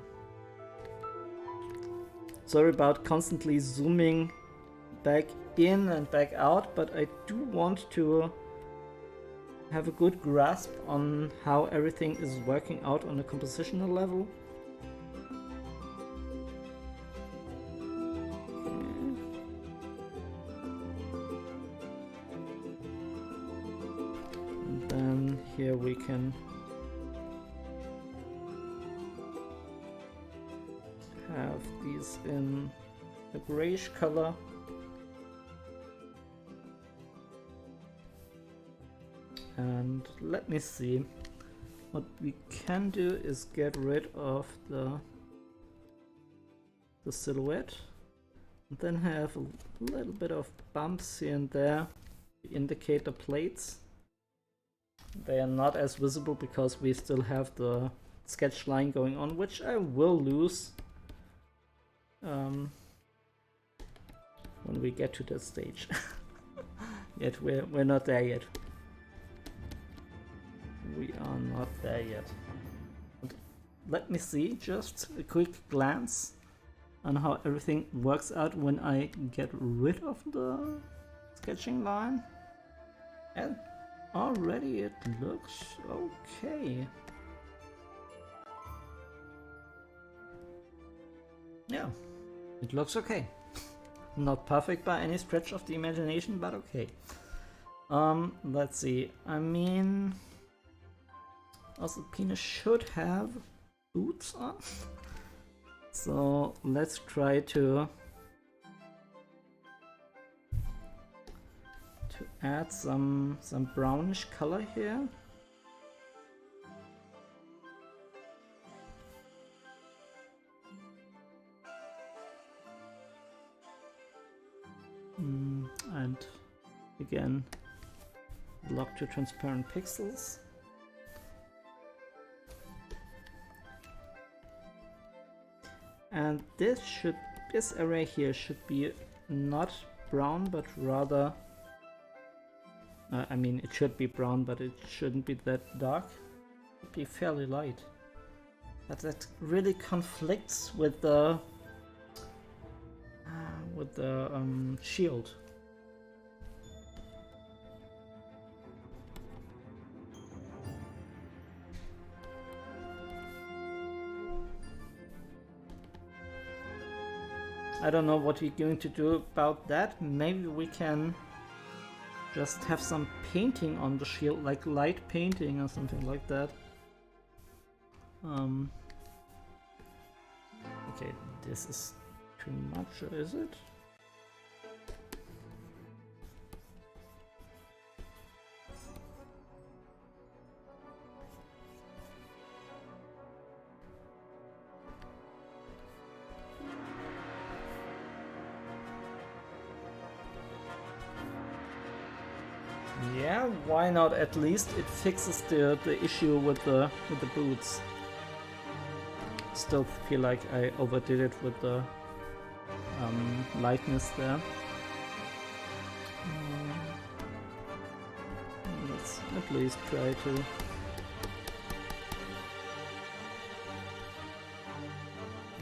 Sorry about constantly zooming back in and back out, but I do want to have a good grasp on how everything is working out on a compositional level. And then here we can have these in a grayish color. And let me see, what we can do is get rid of the silhouette and then have a little bit of bumps here and there to indicate the plates. They are not as visible because we still have the sketch line going on, which I will lose when we get to that stage. Yet we're not there yet. We are not there yet. But let me see just a quick glance on how everything works out when I get rid of the sketching line. And already it looks okay. Yeah, it looks okay. Not perfect by any stretch of the imagination, but okay. Let's see. I mean, also penis should have boots on. So let's try to add some brownish color here. And again, lock to transparent pixels. And this area here should be not brown, but rather, I mean, it should be brown, but it shouldn't be that dark. It should be fairly light. But that really conflicts with the shield. I don't know what we're going to do about that. Maybe we can just have some painting on the shield, like light painting or something like that. Okay, this is too much, is it? Yeah, why not? At least it fixes the issue with the boots. Still feel like I overdid it with the lightness there. Let's at least try to.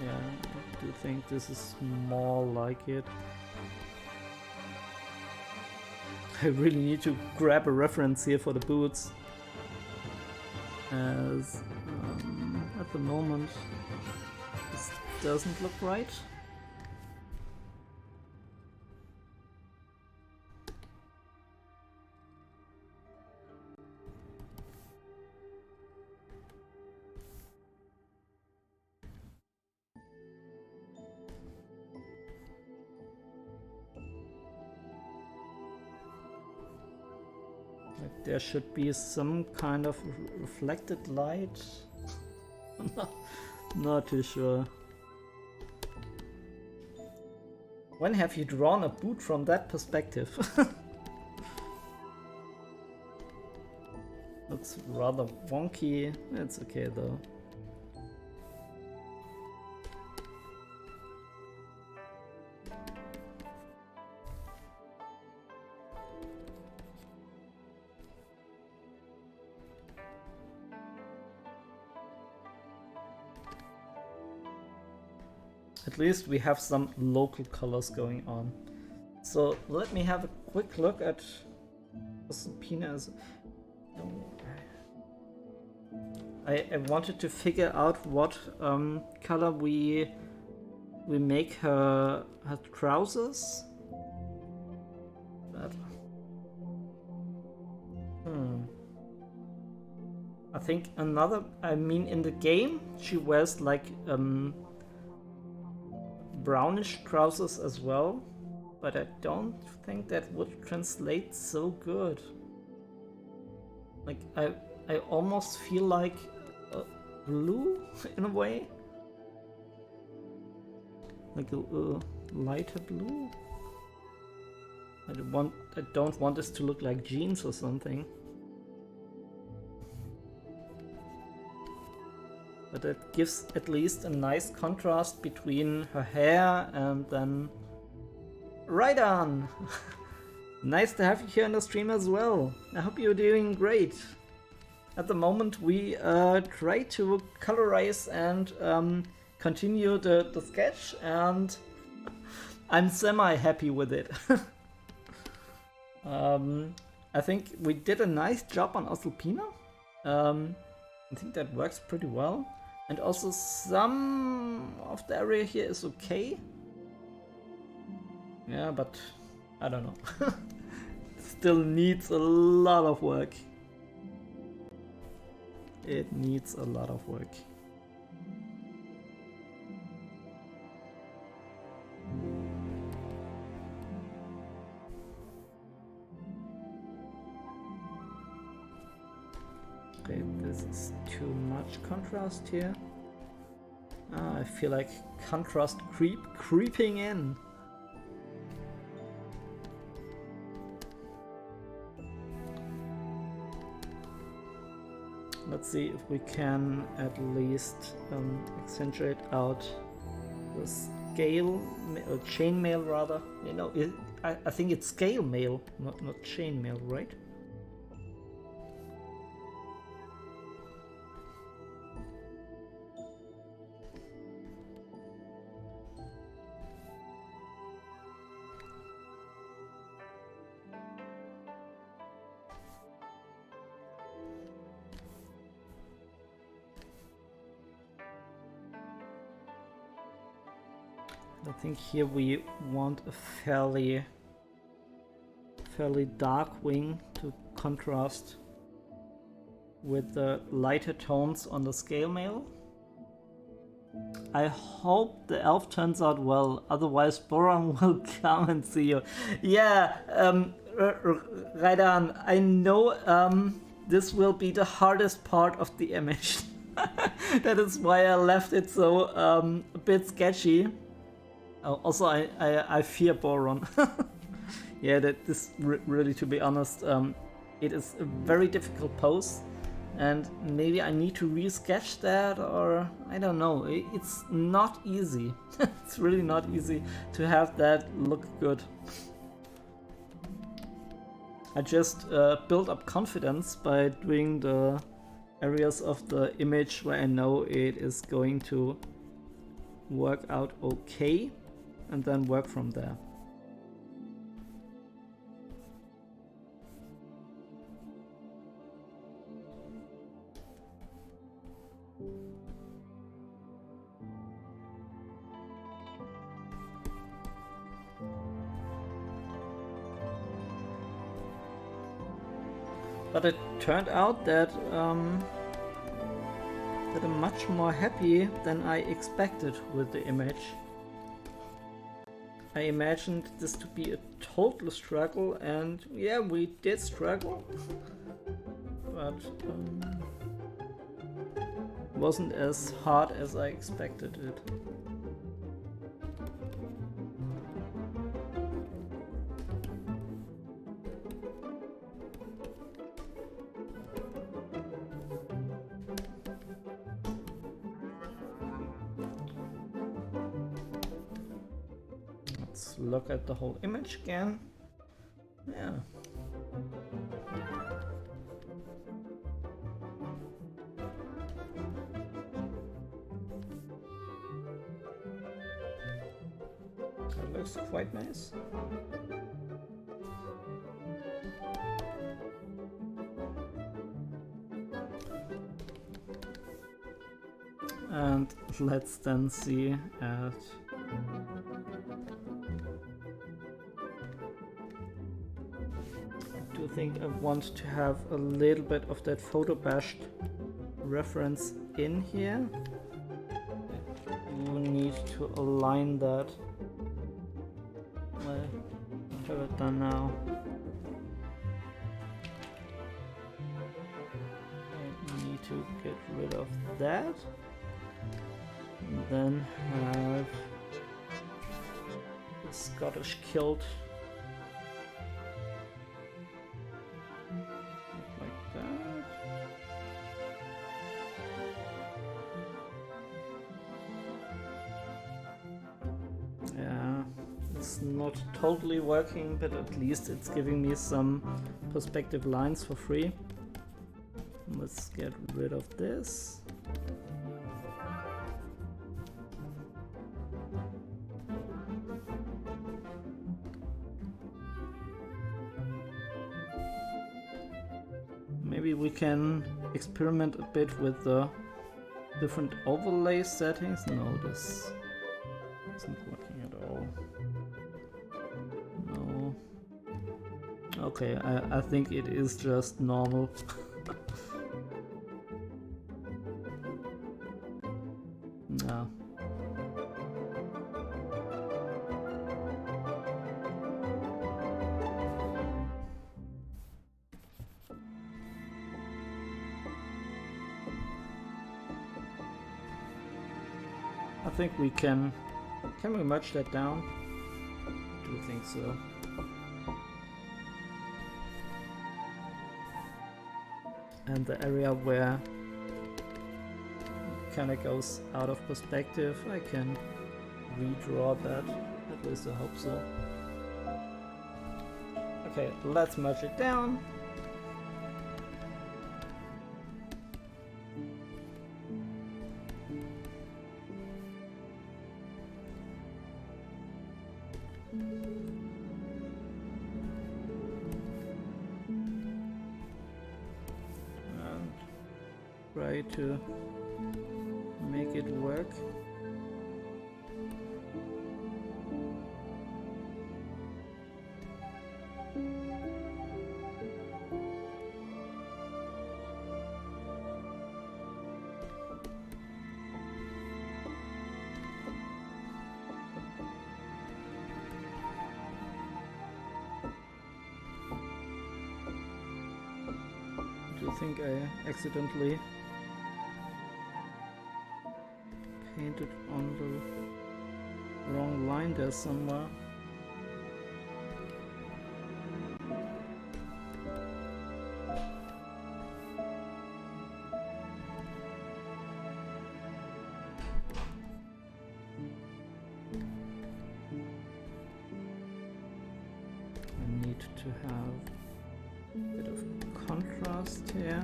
Yeah, I do think this is more like it. I really need to grab a reference here for the boots, as at the moment this doesn't look right. Like there should be some kind of reflected light. Not too sure. When have you drawn a boot from that perspective? Looks rather wonky. It's okay though. At least we have some local colors going on. So let me have a quick look at Pina's. I wanted to figure out what color we make her trousers. But I think I mean in the game she wears like brownish trousers as well, but I don't think that would translate so good. Like I almost feel like blue in a way, like a lighter blue. I don't want this to look like jeans or something. But it gives at least a nice contrast between her hair and then... Right on! Nice to have you here on the stream as well. I hope you're doing great. At the moment we try to colorize and continue the sketch, and I'm semi-happy with it. I think we did a nice job on Ocelpina. I think that works pretty well. And also some of the area here is okay. Yeah, but I don't know. Still needs a lot of work. It needs a lot of work. Okay, this is too much contrast here. I feel like contrast creeping in. Let's see if we can at least accentuate out the scale or chainmail rather. You know, I think it's scale mail, not chainmail, right? I think here we want a fairly dark wing to contrast with the lighter tones on the scale mail. I hope the elf turns out well, otherwise Boron will come and see you. Yeah, Raidan, I know this will be the hardest part of the image. That is why I left it so a bit sketchy. Also, I fear Boron. Yeah, that this really, to be honest, it is a very difficult pose, and maybe I need to re-sketch that, or I don't know. It's not easy. It's really not easy to have that look good. I just built up confidence by doing the areas of the image where I know it is going to work out okay, and then work from there. But it turned out that I'm much more happy than I expected with the image. I imagined this to be a total struggle, and yeah, we did struggle, but wasn't as hard as I expected it. Look at the whole image again. Yeah. That looks quite nice. And let's then see at I think I want to have a little bit of that photo bashed reference in here. You need to align that. I have it done now. I need to get rid of that. And then have the Scottish kilt. Not totally working, but at least it's giving me some perspective lines for free. Let's get rid of this. Maybe we can experiment a bit with the different overlay settings. No, this isn't working at all. Okay, I think it is just normal. No. I think we can we merge that down? Do you think so? And the area where it kind of goes out of perspective, I can redraw that. At least I hope so. Okay, let's merge it down. And try to make it work. I think I accidentally painted on the wrong line there somewhere. I need to have a bit of contrast here.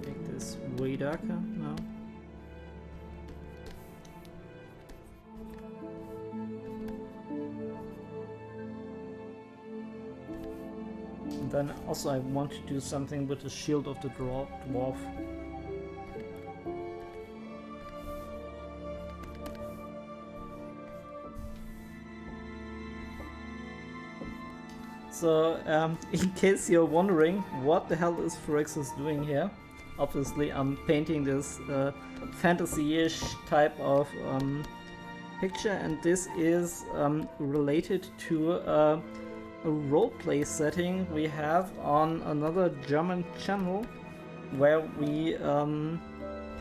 Make this way darker now. And then also I want to do something with the shield of the dwarf. So, in case you're wondering what the hell is Phyrexis doing here, obviously I'm painting this fantasy-ish type of picture, and this is related to a roleplay setting we have on another German channel where we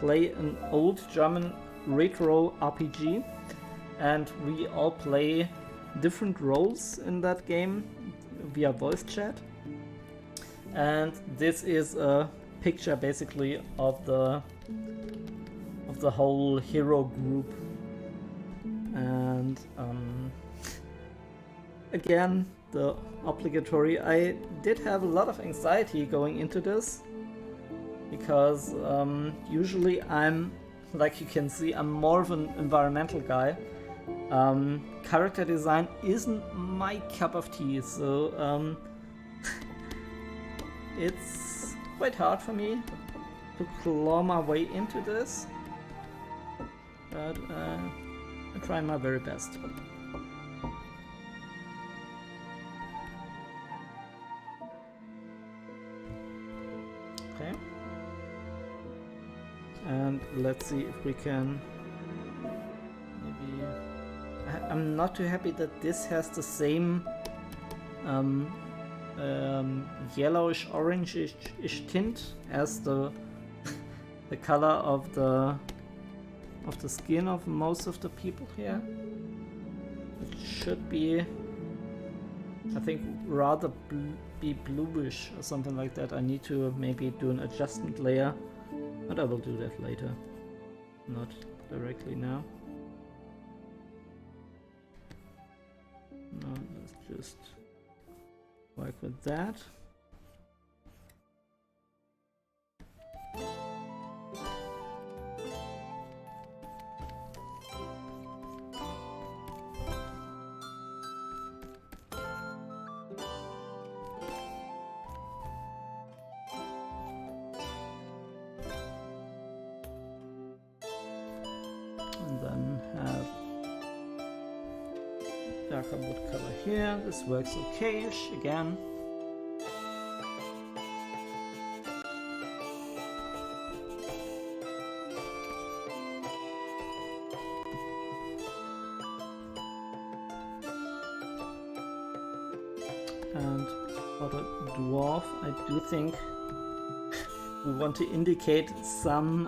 play an old German retro RPG, and we all play different roles in that game via voice chat. And this is a picture basically of the whole hero group. And again, the obligatory, I did have a lot of anxiety going into this because usually I'm, like you can see, I'm more of an environmental guy. Character design isn't my cup of tea, so it's quite hard for me to claw my way into this, but I'm trying my very best. Okay, and let's see if we can maybe... I'm not too happy that this has the same yellowish orange-ish tint as the color of the skin of most of the people here. It should be, I think, rather be bluish or something like that. I need to maybe do an adjustment layer, but I will do that later, not directly now. No, let's just work with that. And then have darker wood color here. This works okay-ish again. And for the dwarf, I do think we want to indicate some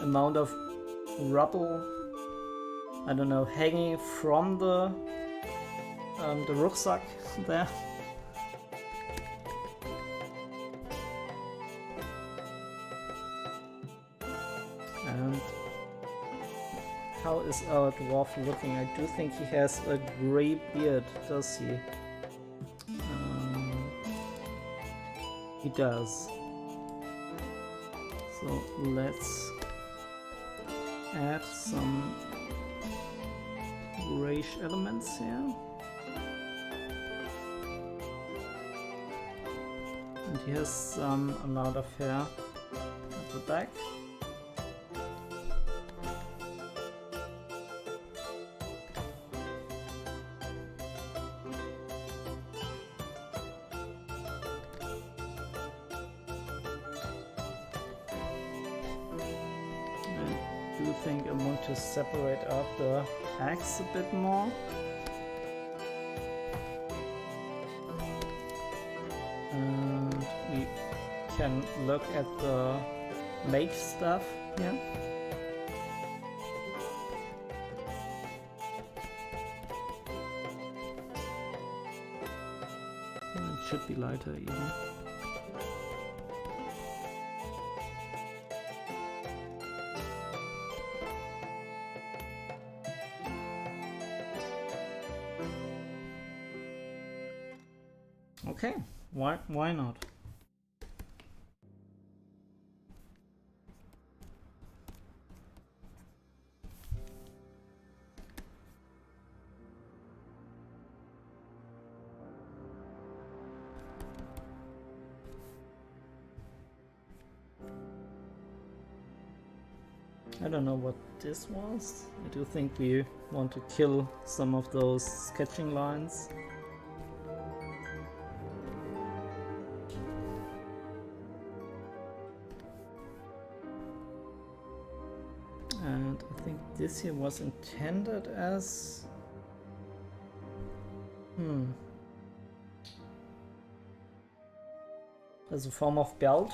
amount of rubble I don't know, hanging from the rucksack there. And how is our dwarf looking? I do think he has a grey beard, does he? He does. So let's add some grayish elements here. And he has some amount of hair at the back. I do think I want to separate out the axe a bit more. And we can look at the mage stuff here. And it should be lighter even. Okay, why not? I don't know what this was. I do think we want to kill some of those sketching lines. And I think this here was intended as... as a form of belt,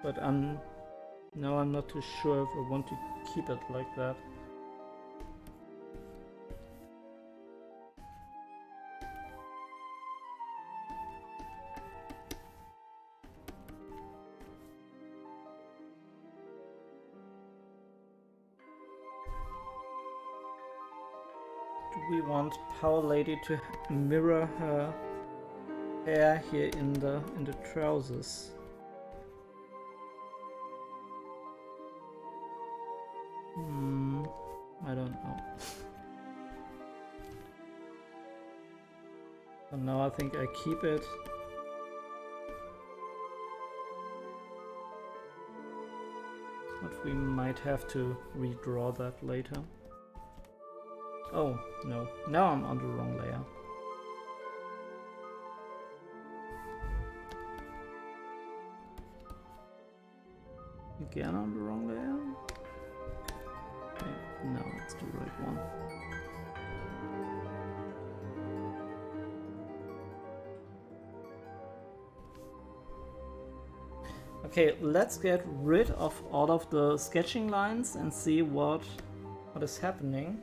but now I'm not too sure if I want to keep it like that. Do we want Power Lady to mirror her hair here in the trousers? I don't know. So now I think I keep it. But we might have to redraw that later. Oh, no. Now I'm on the wrong layer. Again on the wrong layer? Okay, no, it's the right one. Okay, let's get rid of all of the sketching lines and see what is happening.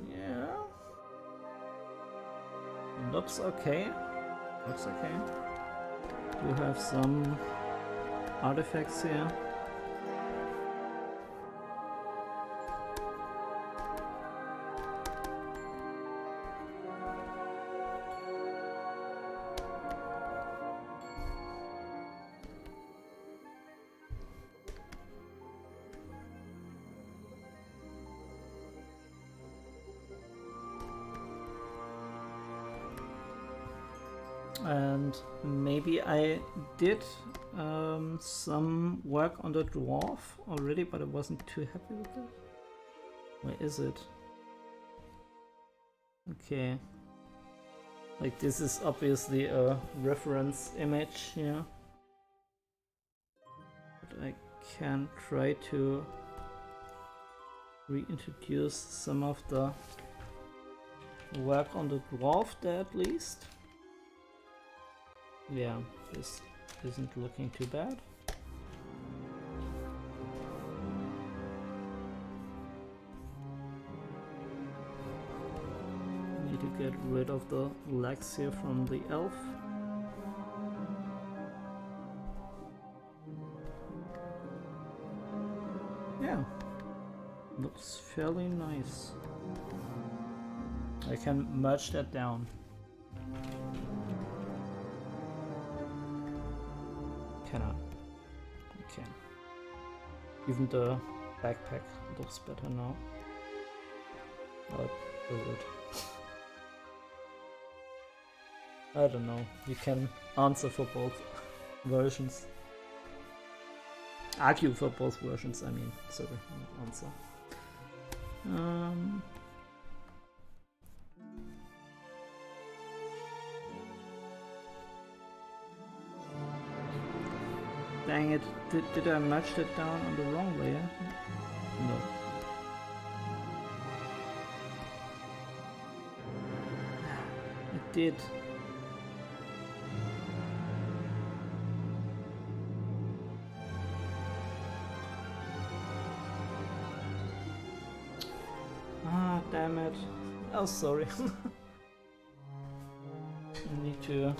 Yeah. Looks okay. Looks okay. We have some artifacts here. And maybe I did some work on the dwarf already, but I wasn't too happy with it. Where is it? Okay. Like, this is obviously a reference image here. But I can try to reintroduce some of the work on the dwarf there at least. Yeah, this isn't looking too bad. to get rid of the legs here from the elf. Yeah, looks fairly nice. I can merge that down. Can I? Okay. Even the backpack looks better now. I'll do it. I don't know. You can answer for both versions. Argue for both versions, I mean. Sorry, not answer. Dang it, did I match that down on the wrong layer? No. It did. Ah, damn it. Oh, sorry. I need to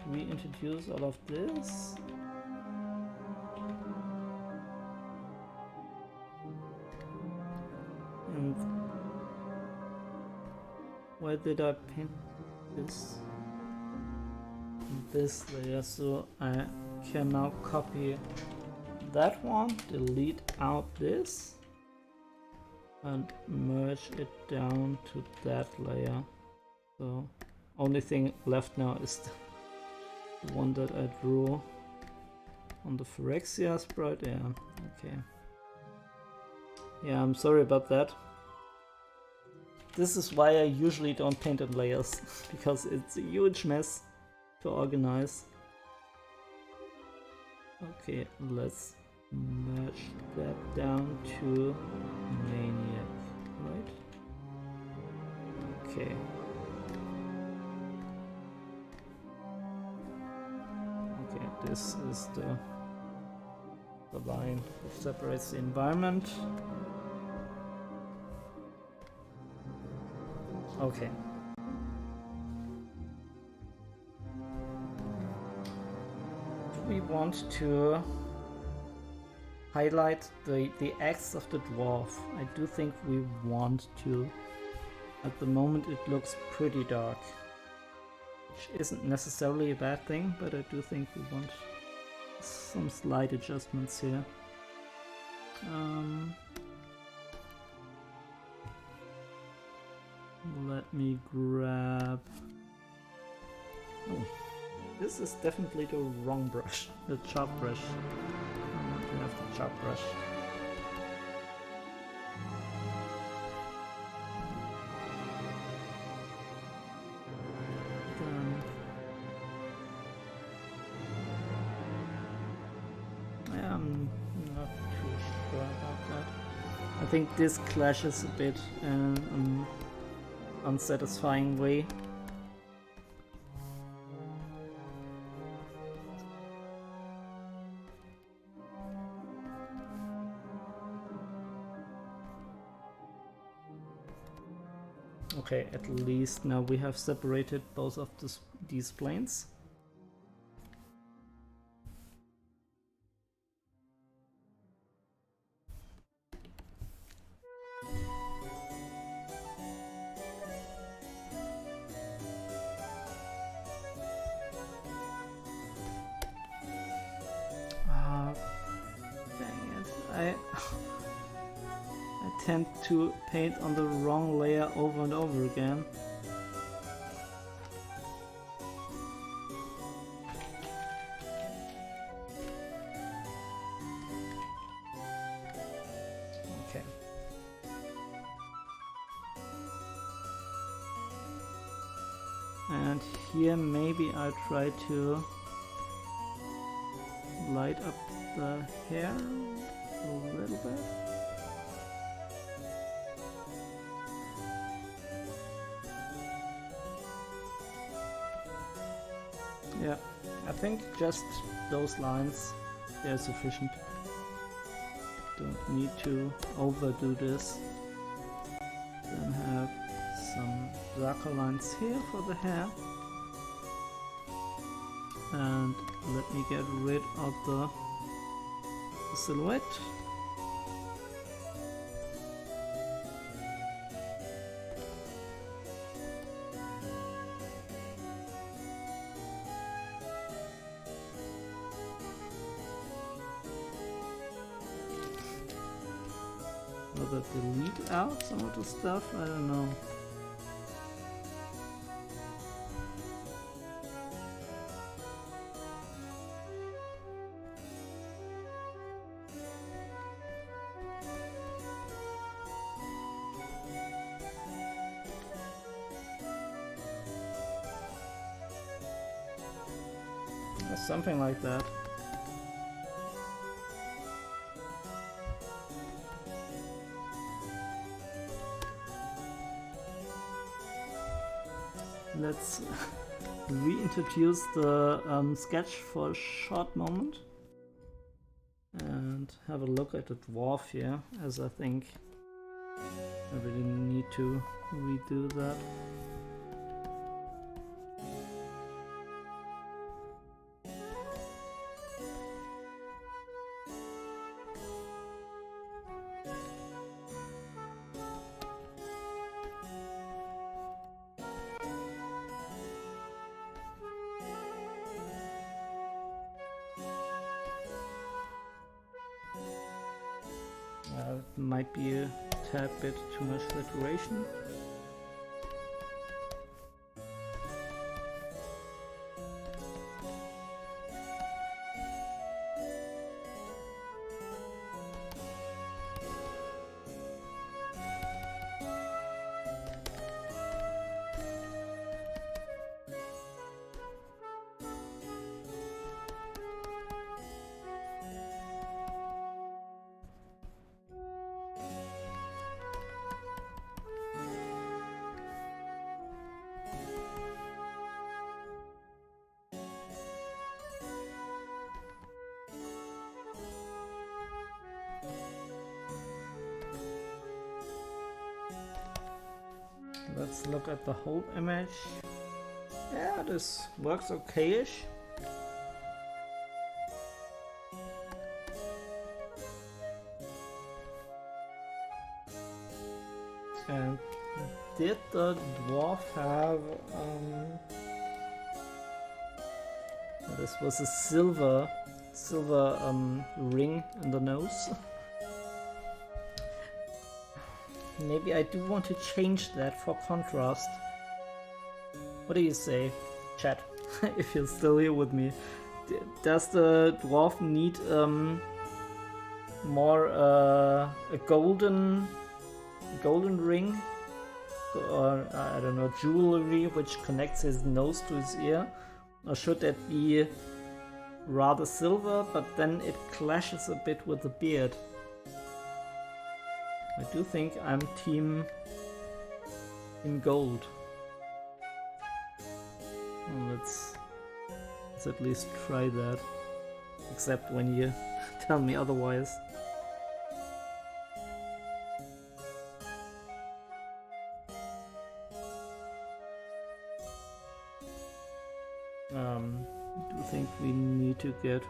reintroduce all of this. And where did I paint this? This layer, so I can now copy that one, delete out this, and merge it down to that layer. So only thing left now is the one that I drew on the Phyrexia sprite. Yeah, okay. Yeah, I'm sorry about that. This is why I usually don't paint in layers, because it's a huge mess to organize. Okay, let's merge that down to Maniac, right? Okay. Okay, this is the line that separates the environment. Okay. We want to highlight the X of the dwarf. I do think we want to. At the moment it looks pretty dark, which isn't necessarily a bad thing, but I do think we want some slight adjustments here. Let me grab... Oh, this is definitely the wrong brush, the chop brush. I want to have the chop brush. I'm not too sure about that. I think this clashes a bit in an unsatisfying way. Okay, at least now we have separated both of these planes. I tend to paint on the wrong layer over and over again. Okay. And here maybe I try to light up the hair a little bit. Yeah, I think just those lines, they're sufficient. Don't need to overdo this. Then have some darker lines here for the hair. And let me get rid of the silhouette. Whether delete out some of the stuff, I don't know. Something like that. Let's reintroduce the sketch for a short moment and have a look at the dwarf here, as I think I really need to redo that. Might be a tad bit too much saturation. Let's look at the whole image. Yeah, this works okay-ish. And did the dwarf have this was a silver ring in the nose? Maybe I do want to change that for contrast. What do you say, chat? If you're still here with me, does the dwarf need more a golden ring, or I don't know, jewelry which connects his nose to his ear, or should that be rather silver, but then it clashes a bit with the beard? I do think I'm team gold. Well, let's at least try that, except when you tell me otherwise. I do think we need to get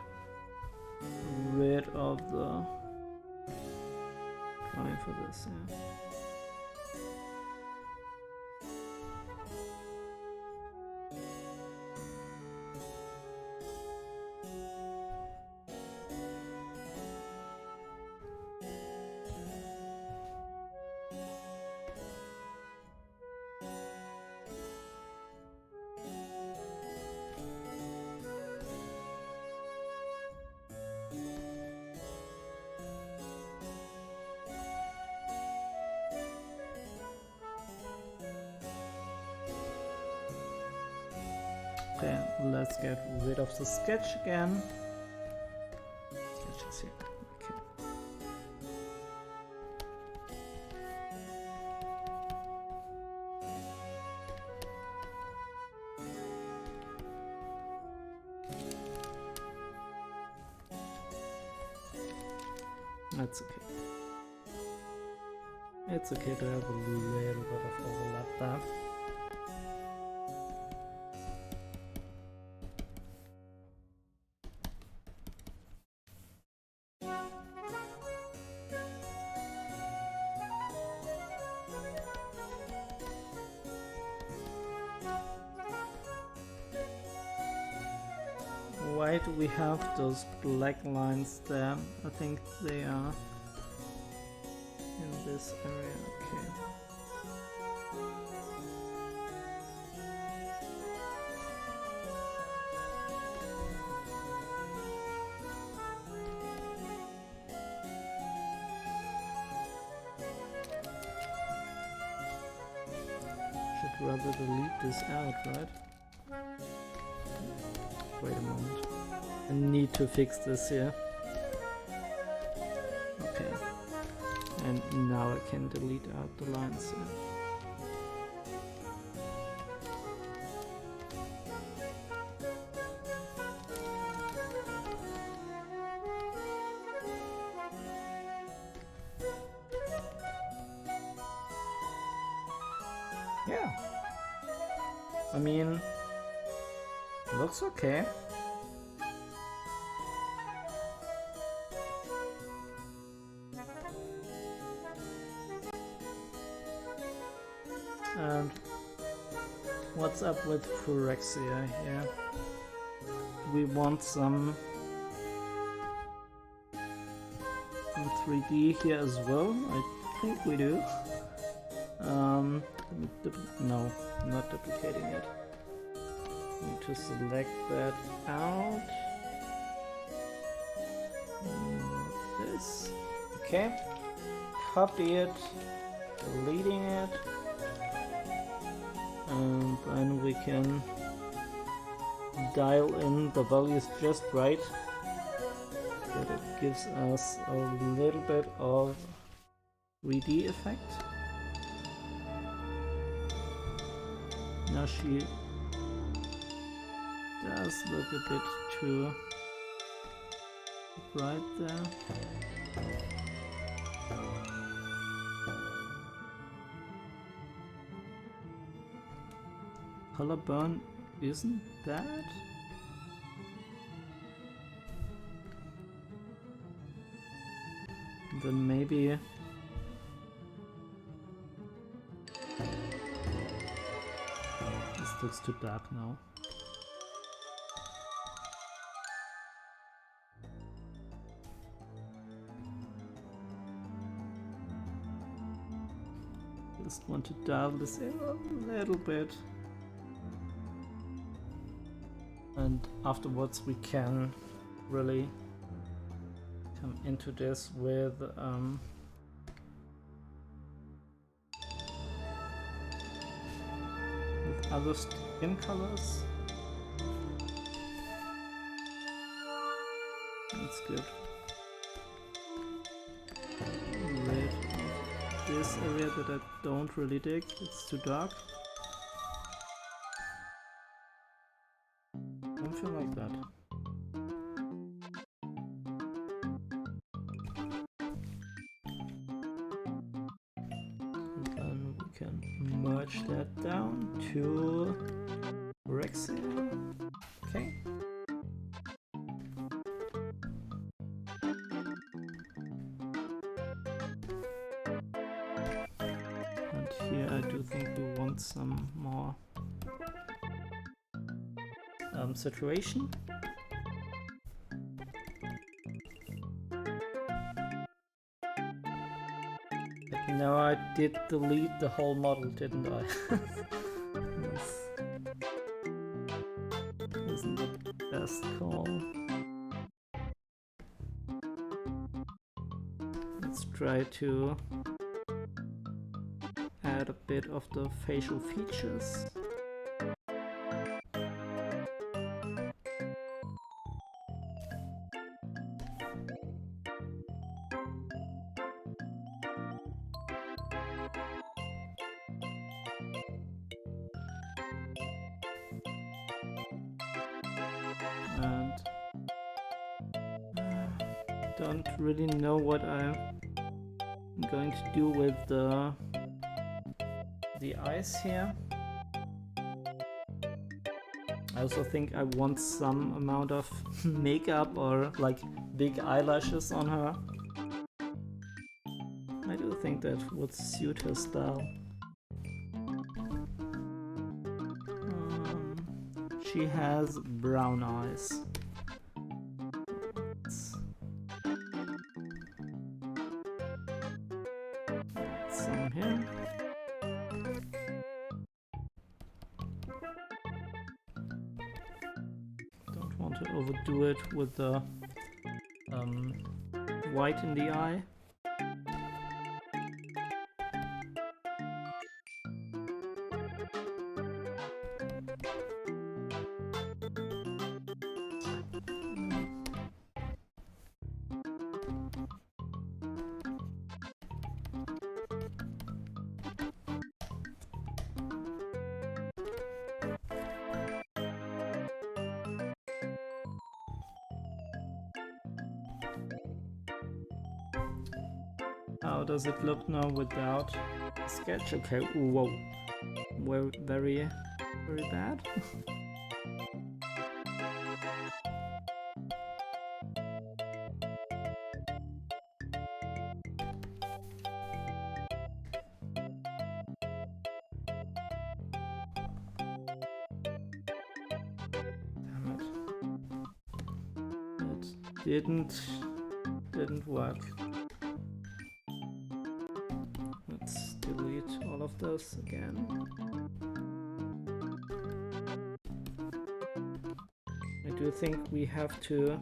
rid of the line for this, yeah. Okay, let's get rid of the sketch again. Sketch is here. Okay. That's okay. It's okay to have a little bit of overlap there. Why do we have those black lines there? I think they are in this area. Okay. Should rather delete this out, right? Wait a moment. I need to fix this here. Okay. And now I can delete out the lines here. Yeah. I mean, looks okay. And what's up with Phyrexia here? We want some 3D here as well. I think we do. No, not duplicating it. Need to select that out. This. Okay. Copy it. Deleting it. And then we can dial in the values just right. That it gives us a little bit of 3D effect. Now she does look a bit too bright there. Color burn isn't that? Then maybe this looks too dark now. Just want to dial this in a little bit. And afterwards we can really come into this with other skin colors. That's good. Red of this area that I don't really dig, it's too dark. Something like that. And then we can merge that down to Rexia. Okay. And here I do think we want some more saturation. Now I did delete the whole model, didn't I? This isn't the best call. Let's try to add a bit of the facial features. And don't really know what I'm going to do with the eyes here. I also think I want some amount of makeup or like big eyelashes on her. I do think that would suit her style. She has brown eyes. Some here. Don't want to overdo it with the white in the eye. How does it look now without a sketch? Okay, whoa. We're very bad. Damn it. It didn't work. Let's delete all of those again. I do think we have to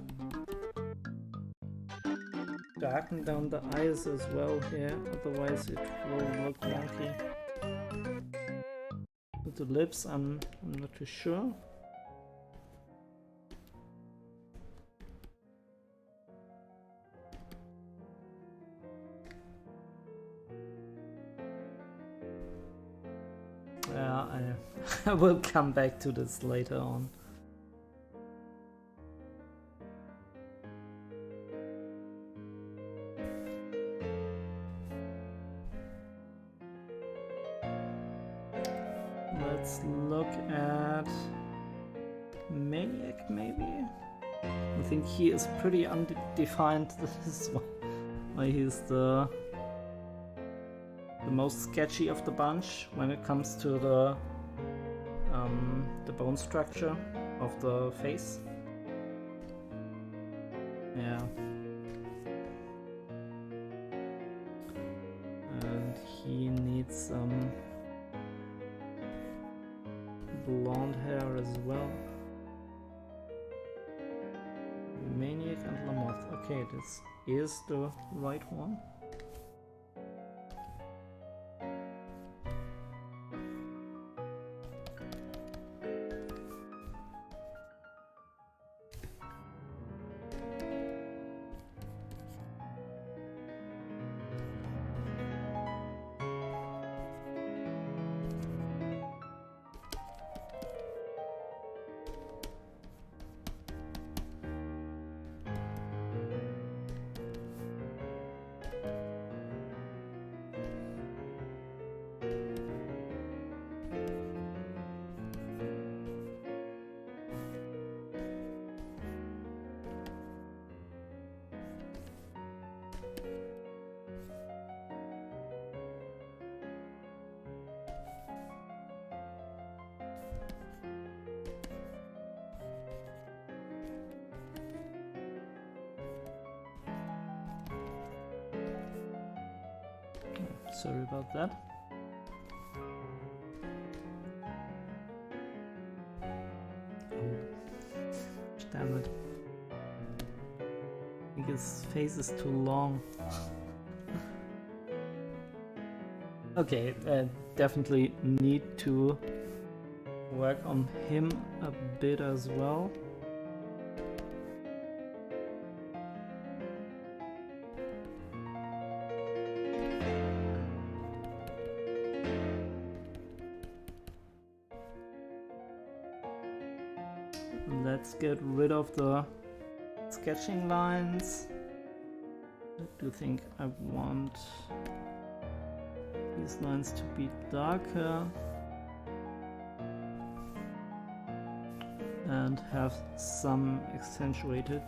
darken down the eyes as well here, otherwise it will look wonky. With the lips, I'm not too sure. I will come back to this later on. Let's look at Maniac, maybe? I think he is pretty undefined. This is why he's the most sketchy of the bunch when it comes to the bone structure of the face. Yeah. And he needs some blonde hair as well. Maniac and Lamoth. Okay, this is the right one. Sorry about that. Oh, damn it. I think his face is too long. Okay, definitely need to work on him a bit as well. Let's get rid of the sketching lines. I do think I want these lines to be darker and have some accentuated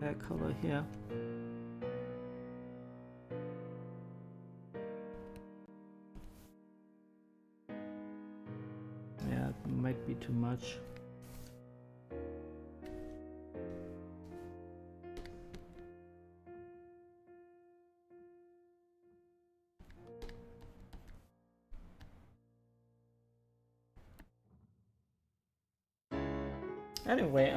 hair color here. Yeah, it might be too much. Anyway,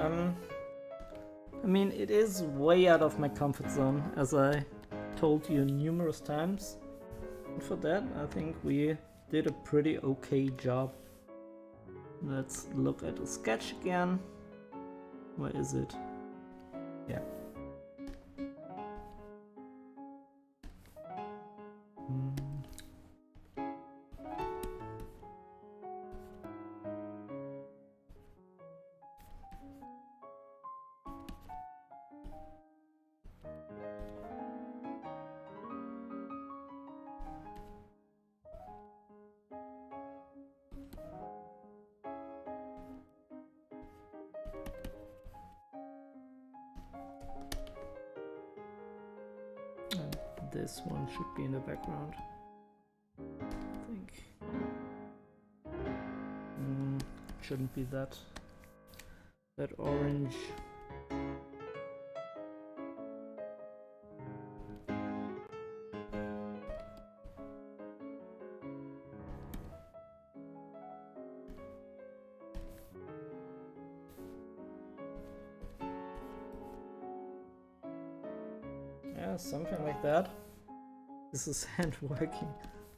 I mean, it is way out of my comfort zone, as I told you numerous times. And for that, I think we did a pretty okay job. Let's look at the sketch again. Where is it? Yeah. This one should be in the background, I think. Shouldn't be that orange. Yeah, something like that. This is hand working.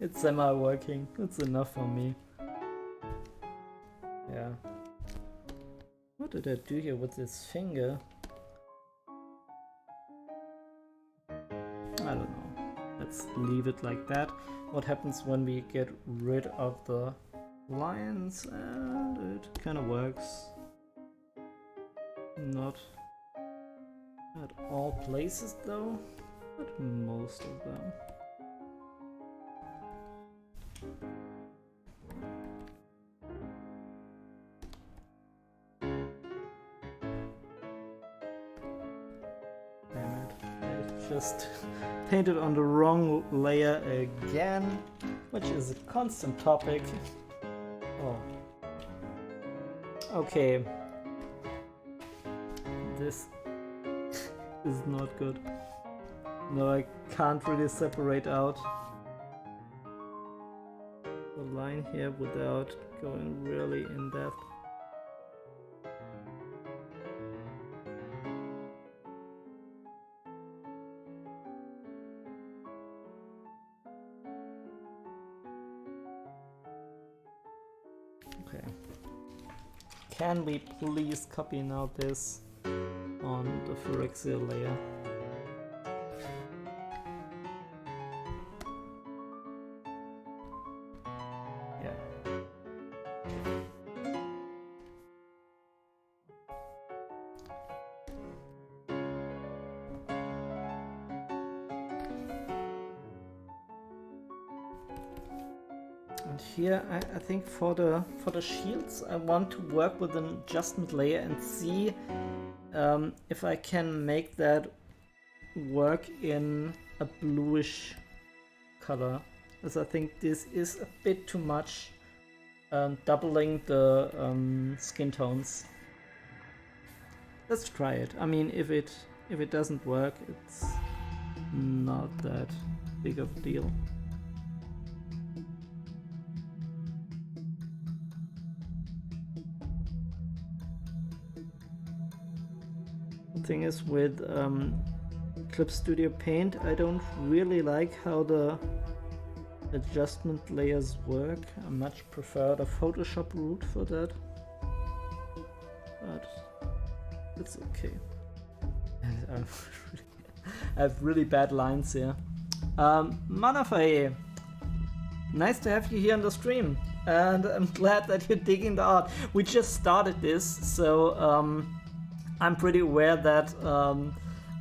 It's semi-working. It's enough for me. Yeah. What did I do here with this finger? I don't know. Let's leave it like that. What happens when we get rid of the lines? And it kind of works. Not at all places though, but most of them. Just painted on the wrong layer again, which is a constant topic. Oh. Okay. This is not good. No, I can't really separate out the line here without going really in depth. Okay. Can we please copy now this on the surreal layer? And here I think for the shields I want to work with an adjustment layer and see if I can make that work in a bluish color, as I think this is a bit too much, doubling the skin tones. Let's try it. I mean, if it doesn't work, it's not that big of a deal. Thing is, with Clip Studio Paint, I don't really like how the adjustment layers work. I much prefer the Photoshop route for that, but it's okay. I have really bad lines here. Manafai, nice to have you here on the stream, and I'm glad that you're digging the art. We just started this, so I'm pretty aware that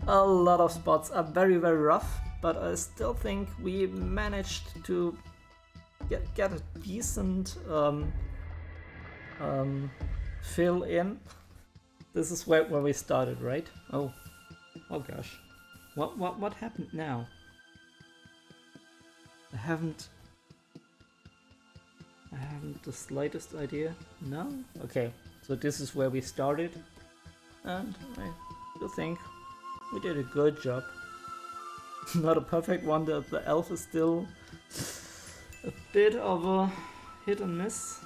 a lot of spots are very, very rough, but I still think we managed to get a decent fill in. This is where we started, right? Oh gosh, what happened now? I haven't the slightest idea. No? Okay, so this is where we started, and I do think we did a good job. Not a perfect one, the elf is still a bit of a hit and miss.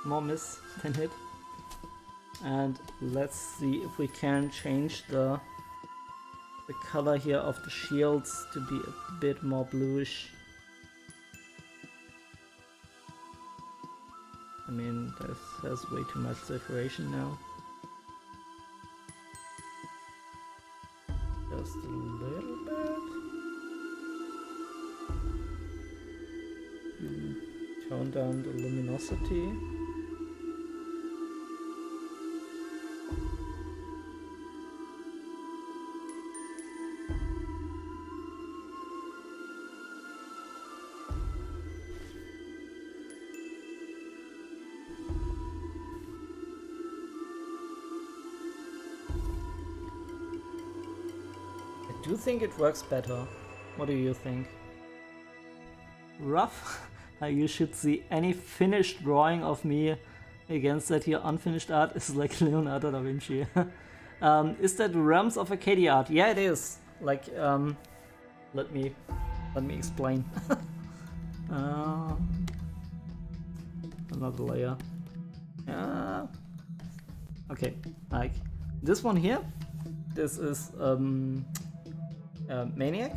More miss than hit. And let's see if we can change the color here of the shields to be a bit more bluish. I mean, this has way too much saturation now. Just a little bit. Tone down the luminosity. I do think it works better. What do you think? Rough? You should see any finished drawing of me against that here unfinished art is like Leonardo da Vinci. Is that Realms of Arcadia art? Yeah, it is. Like, let me explain. Another layer. Okay, like this one here. This is Maniac.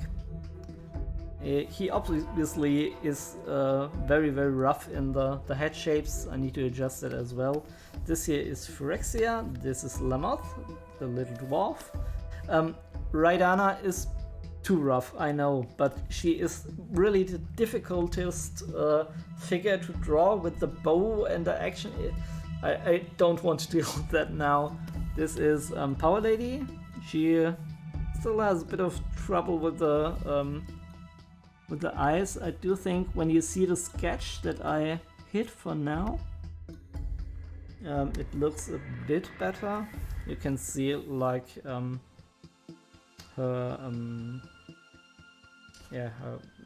He obviously is very rough in the head shapes. I need to adjust that as well. This here is Phyrexia. This is Lamoth, the little dwarf. Raidana is too rough, I know, but she is really the difficultest figure to draw with the bow and the action. I don't want to deal with that now. This is Power Lady. She still has a bit of trouble with the eyes. I do think when you see the sketch that I hit for now, it looks a bit better. You can see like her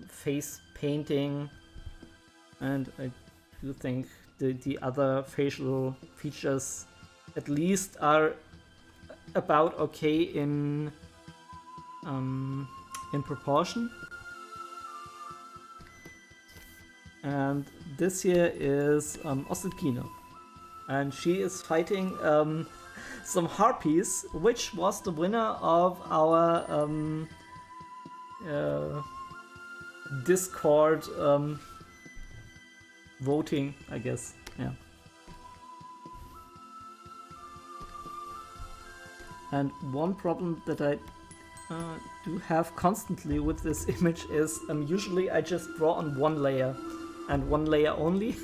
face painting, and I do think the other facial features at least are about okay in proportion. And this here is Ostetkino, and she is fighting some harpies, which was the winner of our Discord voting, I guess. Yeah. And one problem that I do have constantly with this image is usually I just draw on one layer and one layer only.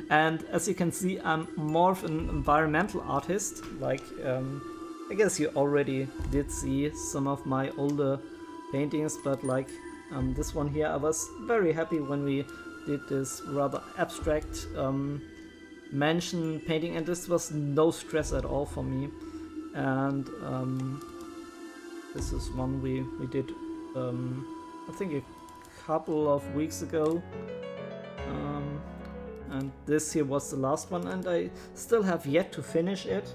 And as you can see, I'm more of an environmental artist. Like, I guess you already did see some of my older paintings, but like this one here, I was very happy when we did this rather abstract mansion painting, and this was no stress at all for me. And this is one we did, I think a couple of weeks ago. And this here was the last one, and I still have yet to finish it.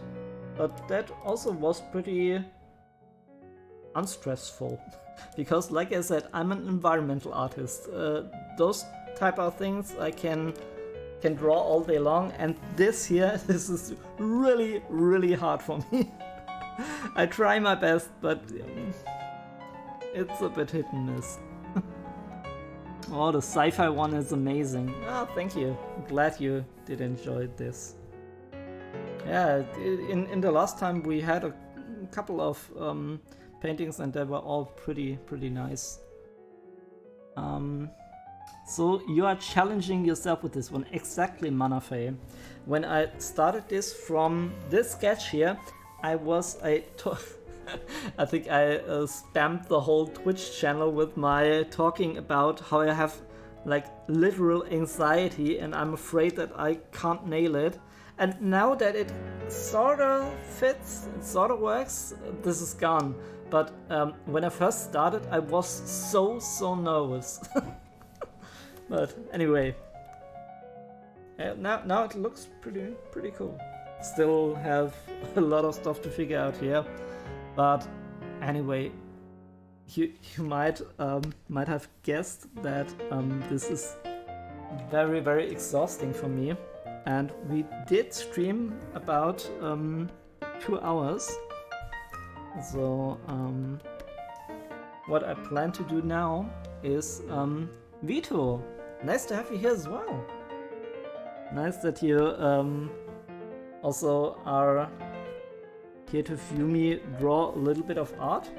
But that also was pretty unstressful. Because like I said, I'm an environmental artist. Those type of things I can draw all day long, and this here, this is really hard for me. I try my best, but it's a bit hit and miss. Oh, the sci-fi one is amazing. Oh, thank you. I'm glad you did enjoy this. Yeah, in the last time we had a couple of paintings, and they were all pretty nice. So you are challenging yourself with this one. Exactly, Manafe. When I started this from this sketch here, I think I spammed the whole Twitch channel with my talking about how I have like literal anxiety and I'm afraid that I can't nail it. And now that it sort of fits, it sort of works, this is gone. But when I first started, I was so nervous. But anyway, now it looks pretty cool. Still have a lot of stuff to figure out here, but anyway, you might have guessed that this is very exhausting for me, and we did stream about 2 hours. So what I plan to do now is Vito. Nice to have you here as well. Nice that you also are here to view me draw a little bit of art.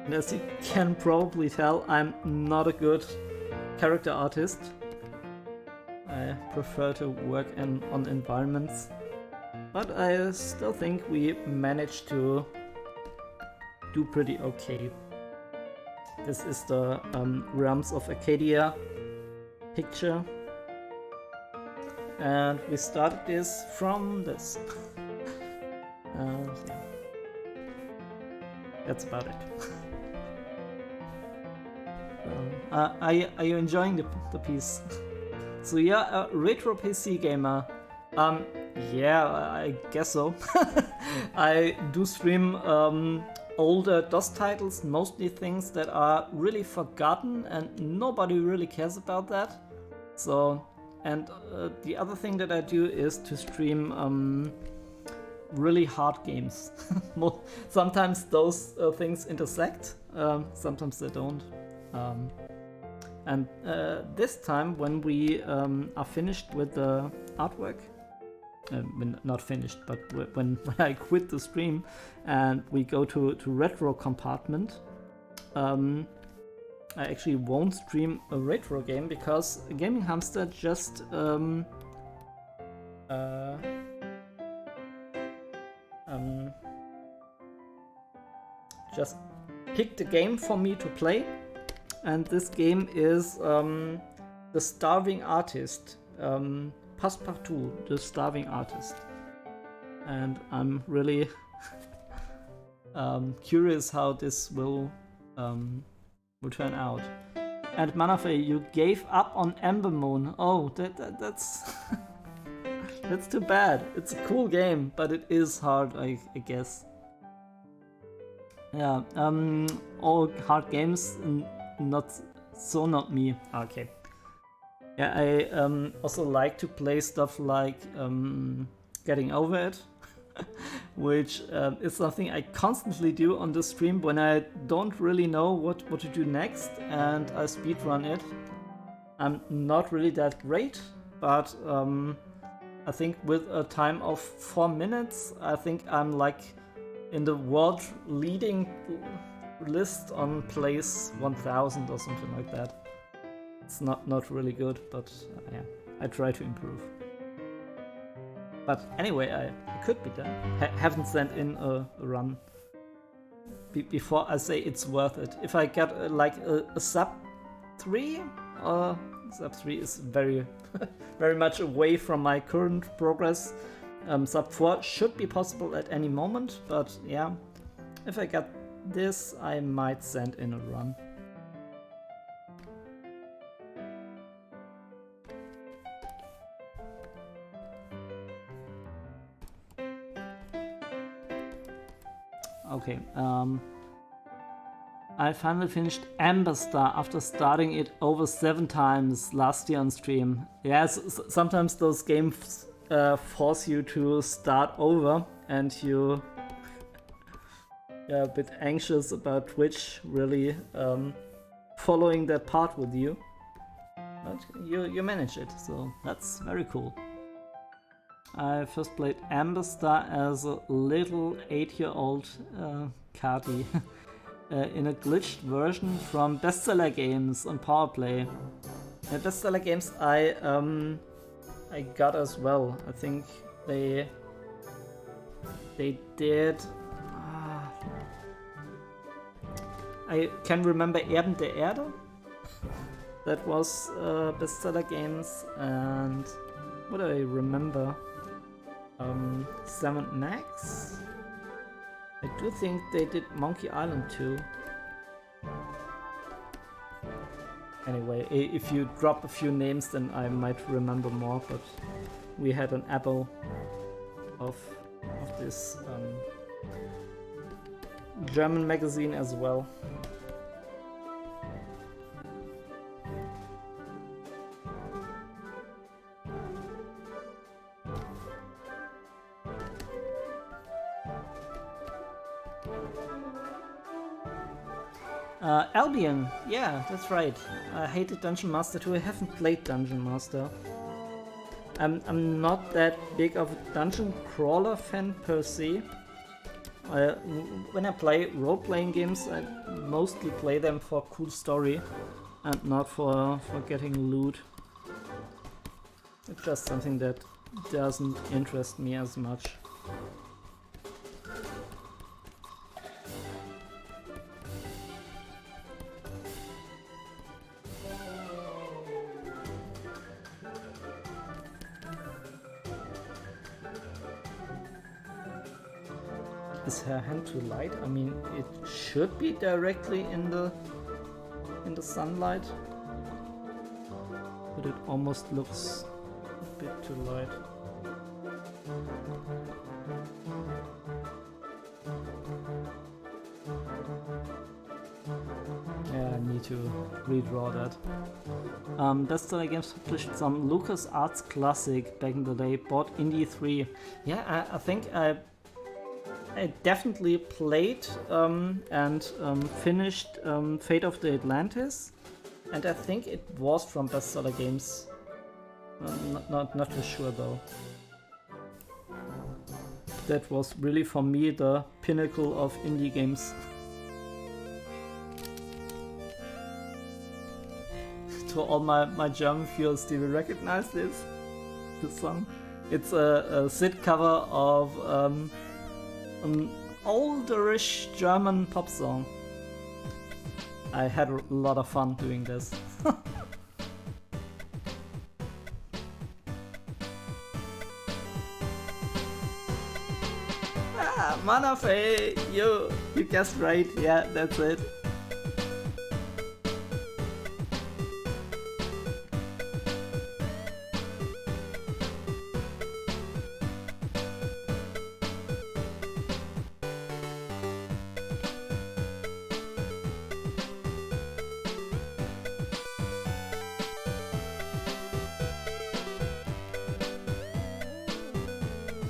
And as you can probably tell, I'm not a good character artist. I prefer to work on environments. But I still think we managed to do pretty okay. This is the Realms of Arcadia picture. And we started this from this. Yeah. That's about it. Are you enjoying the piece? So you're a retro PC gamer. Yeah, I guess so. I do stream older DOS titles, mostly things that are really forgotten and nobody really cares about that. So, and the other thing that I do is to stream really hard games. Sometimes those things intersect, sometimes they don't. And this time when we are finished with the artwork, not finished, but when I quit the stream and we go to retro compartment, I actually won't stream a retro game because Gaming Hamster just just picked a game for me to play, and this game is The Starving Artist. Passepartout, The Starving Artist. And I'm really curious how this will turn out. And Manafe, you gave up on Ember Moon. Oh, that's that's too bad. It's a cool game, but it is hard, I guess. Yeah, all hard games, not me. Okay. Yeah, I also like to play stuff like Getting Over It, which is something I constantly do on the stream when I don't really know what to do next, and I speedrun it. I'm not really that great, but I think with a time of 4 minutes, I think I'm like in the world leading list on place 1000 or something like that. It's not really good, but yeah, I try to improve. But anyway, I could be done. Haven't sent in a run before I say it's worth it. If I get like a sub 3, sub 3 is very very much away from my current progress. Sub 4 should be possible at any moment, but yeah, if I get this, I might send in a run. Okay, I finally finished Amber Star after starting it over 7 times last year on stream. Yes, sometimes those games force you to start over and you're a bit anxious about Twitch really following that part with you. But you manage it, so that's very cool. I first played Amber Star as a little 8-year-old Kati in a glitched version from Bestseller Games on Powerplay. Bestseller Games I got as well. I think they did I can remember Erben der Erde. That was bestseller games, and what do I remember? 7 Max. I do think they did Monkey Island too. Anyway, if you drop a few names, then I might remember more. But we had an abo of this German magazine as well. Albion, yeah, that's right. I hated Dungeon Master too. I haven't played Dungeon Master. I'm not that big of a dungeon crawler fan per se. When I play role-playing games, I mostly play them for cool story and not for getting loot. It's just something that doesn't interest me as much. Is her hand too light? I mean, it should be directly in the sunlight, but it almost looks a bit too light. Yeah, I need to redraw that. Bestseller Games published some LucasArts classic back in the day. Bought Indie 3. Yeah, I think I definitely played and finished Fate of the Atlantis, and I think it was from Bestseller Games. Not too sure though. That was really for me the pinnacle of indie games. To all my German viewers, do you recognize this song? It's a Sid cover of an olderish German pop song. I had a lot of fun doing this. Manafe, you guessed right. Yeah, that's it.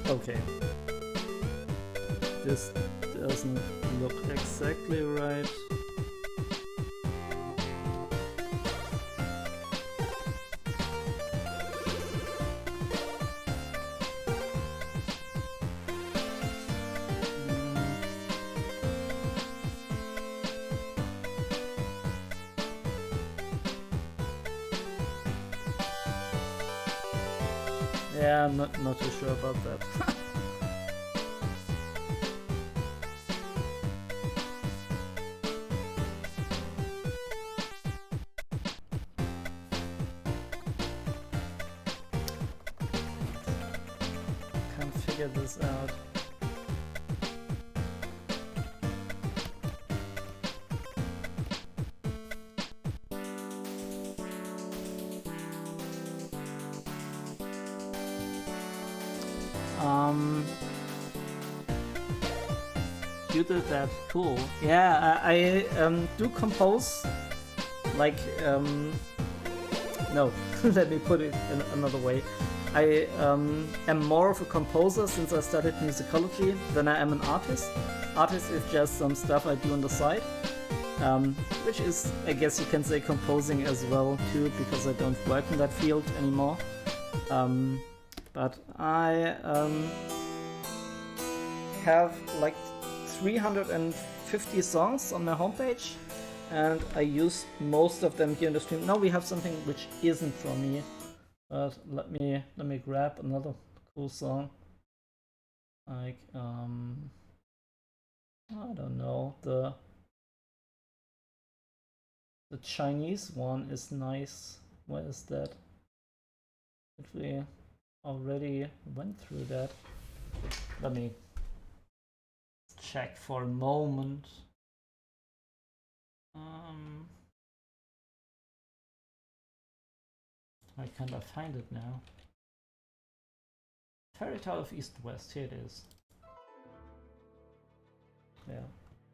Okay. This doesn't look exactly right. Yeah, I'm not too sure about that. Can't figure this out. You did that, cool. Yeah, I do compose, like, no, let me put it in another way. I am more of a composer since I studied musicology than I am an artist. Artist is just some stuff I do on the side, which is, I guess you can say, composing as well too, because I don't work in that field anymore. But I have like 350 songs on my homepage, and I use most of them here in the stream. Now we have something which isn't from me, but let me grab another cool song. Like I don't know, the The Chinese one is nice. Where is that? If we already went through that. Let me check for a moment. Why can't I find it now? Fairy Tale of East West, here it is. Yeah,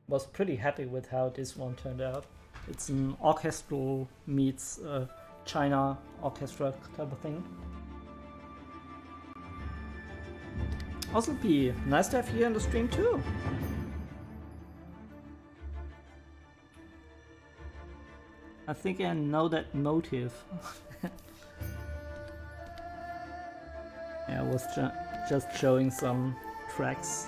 was pretty happy with how this one turned out. It's an orchestral meets China orchestra type of thing. Also, P, nice to have you on the stream too. I think I know that motive. Yeah, I was just showing some tracks.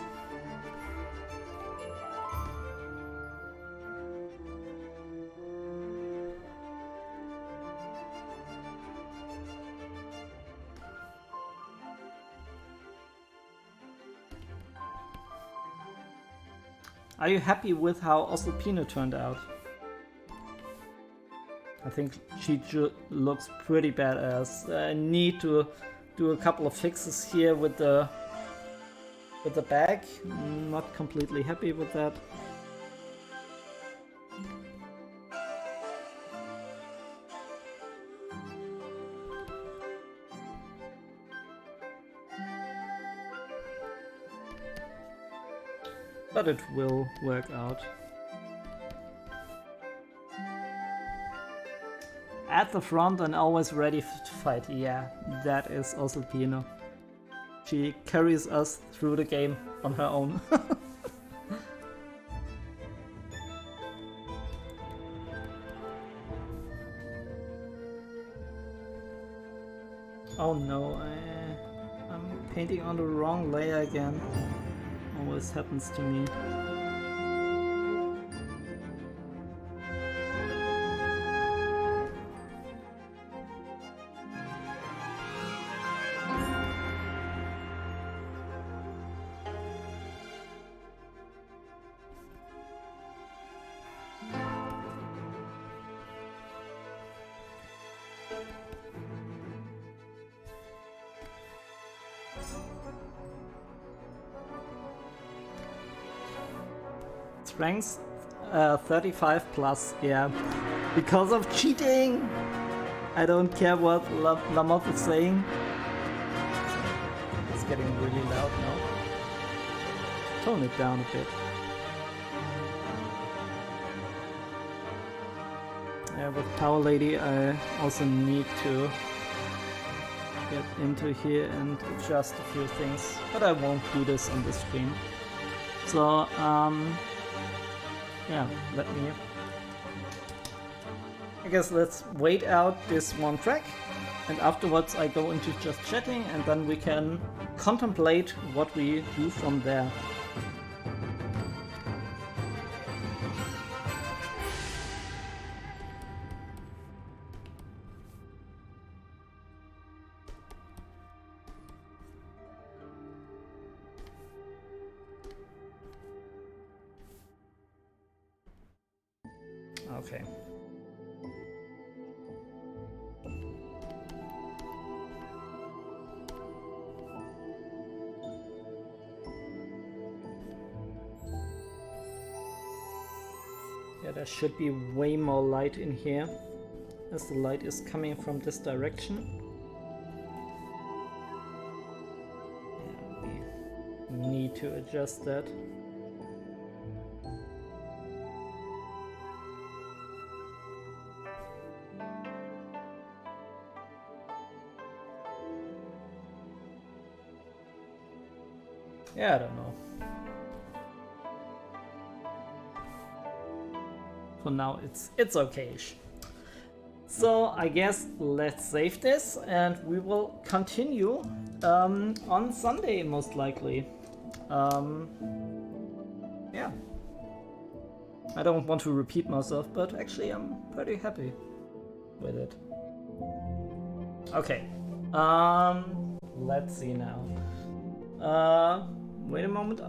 Are you happy with how Oslopino turned out? I think she looks pretty badass. I need to do a couple of fixes here with the bag. Not completely happy with that. But it will work out. At the front and always ready to fight. Yeah, that is also Pino. She carries us through the game on her own. Oh no, I'm painting on the wrong layer again. Always happens to me. Strength 35 plus, yeah. Because of cheating! I don't care what Lamotte is saying. It's getting really loud now. Tone it down a bit. Yeah, with Power Lady I also need to get into here and adjust a few things, but I won't do this on the stream. So, yeah, I guess let's wait out this one track, and afterwards I go into just chatting, and then we can contemplate what we do from there. Okay. Yeah, there should be way more light in here, as the light is coming from this direction. Yeah, we need to adjust that. Yeah, I don't know. For now, it's okay-ish. So I guess let's save this, and we will continue on Sunday most likely. Yeah. I don't want to repeat myself, but actually I'm pretty happy with it. Okay. Let's see now. Wait a moment.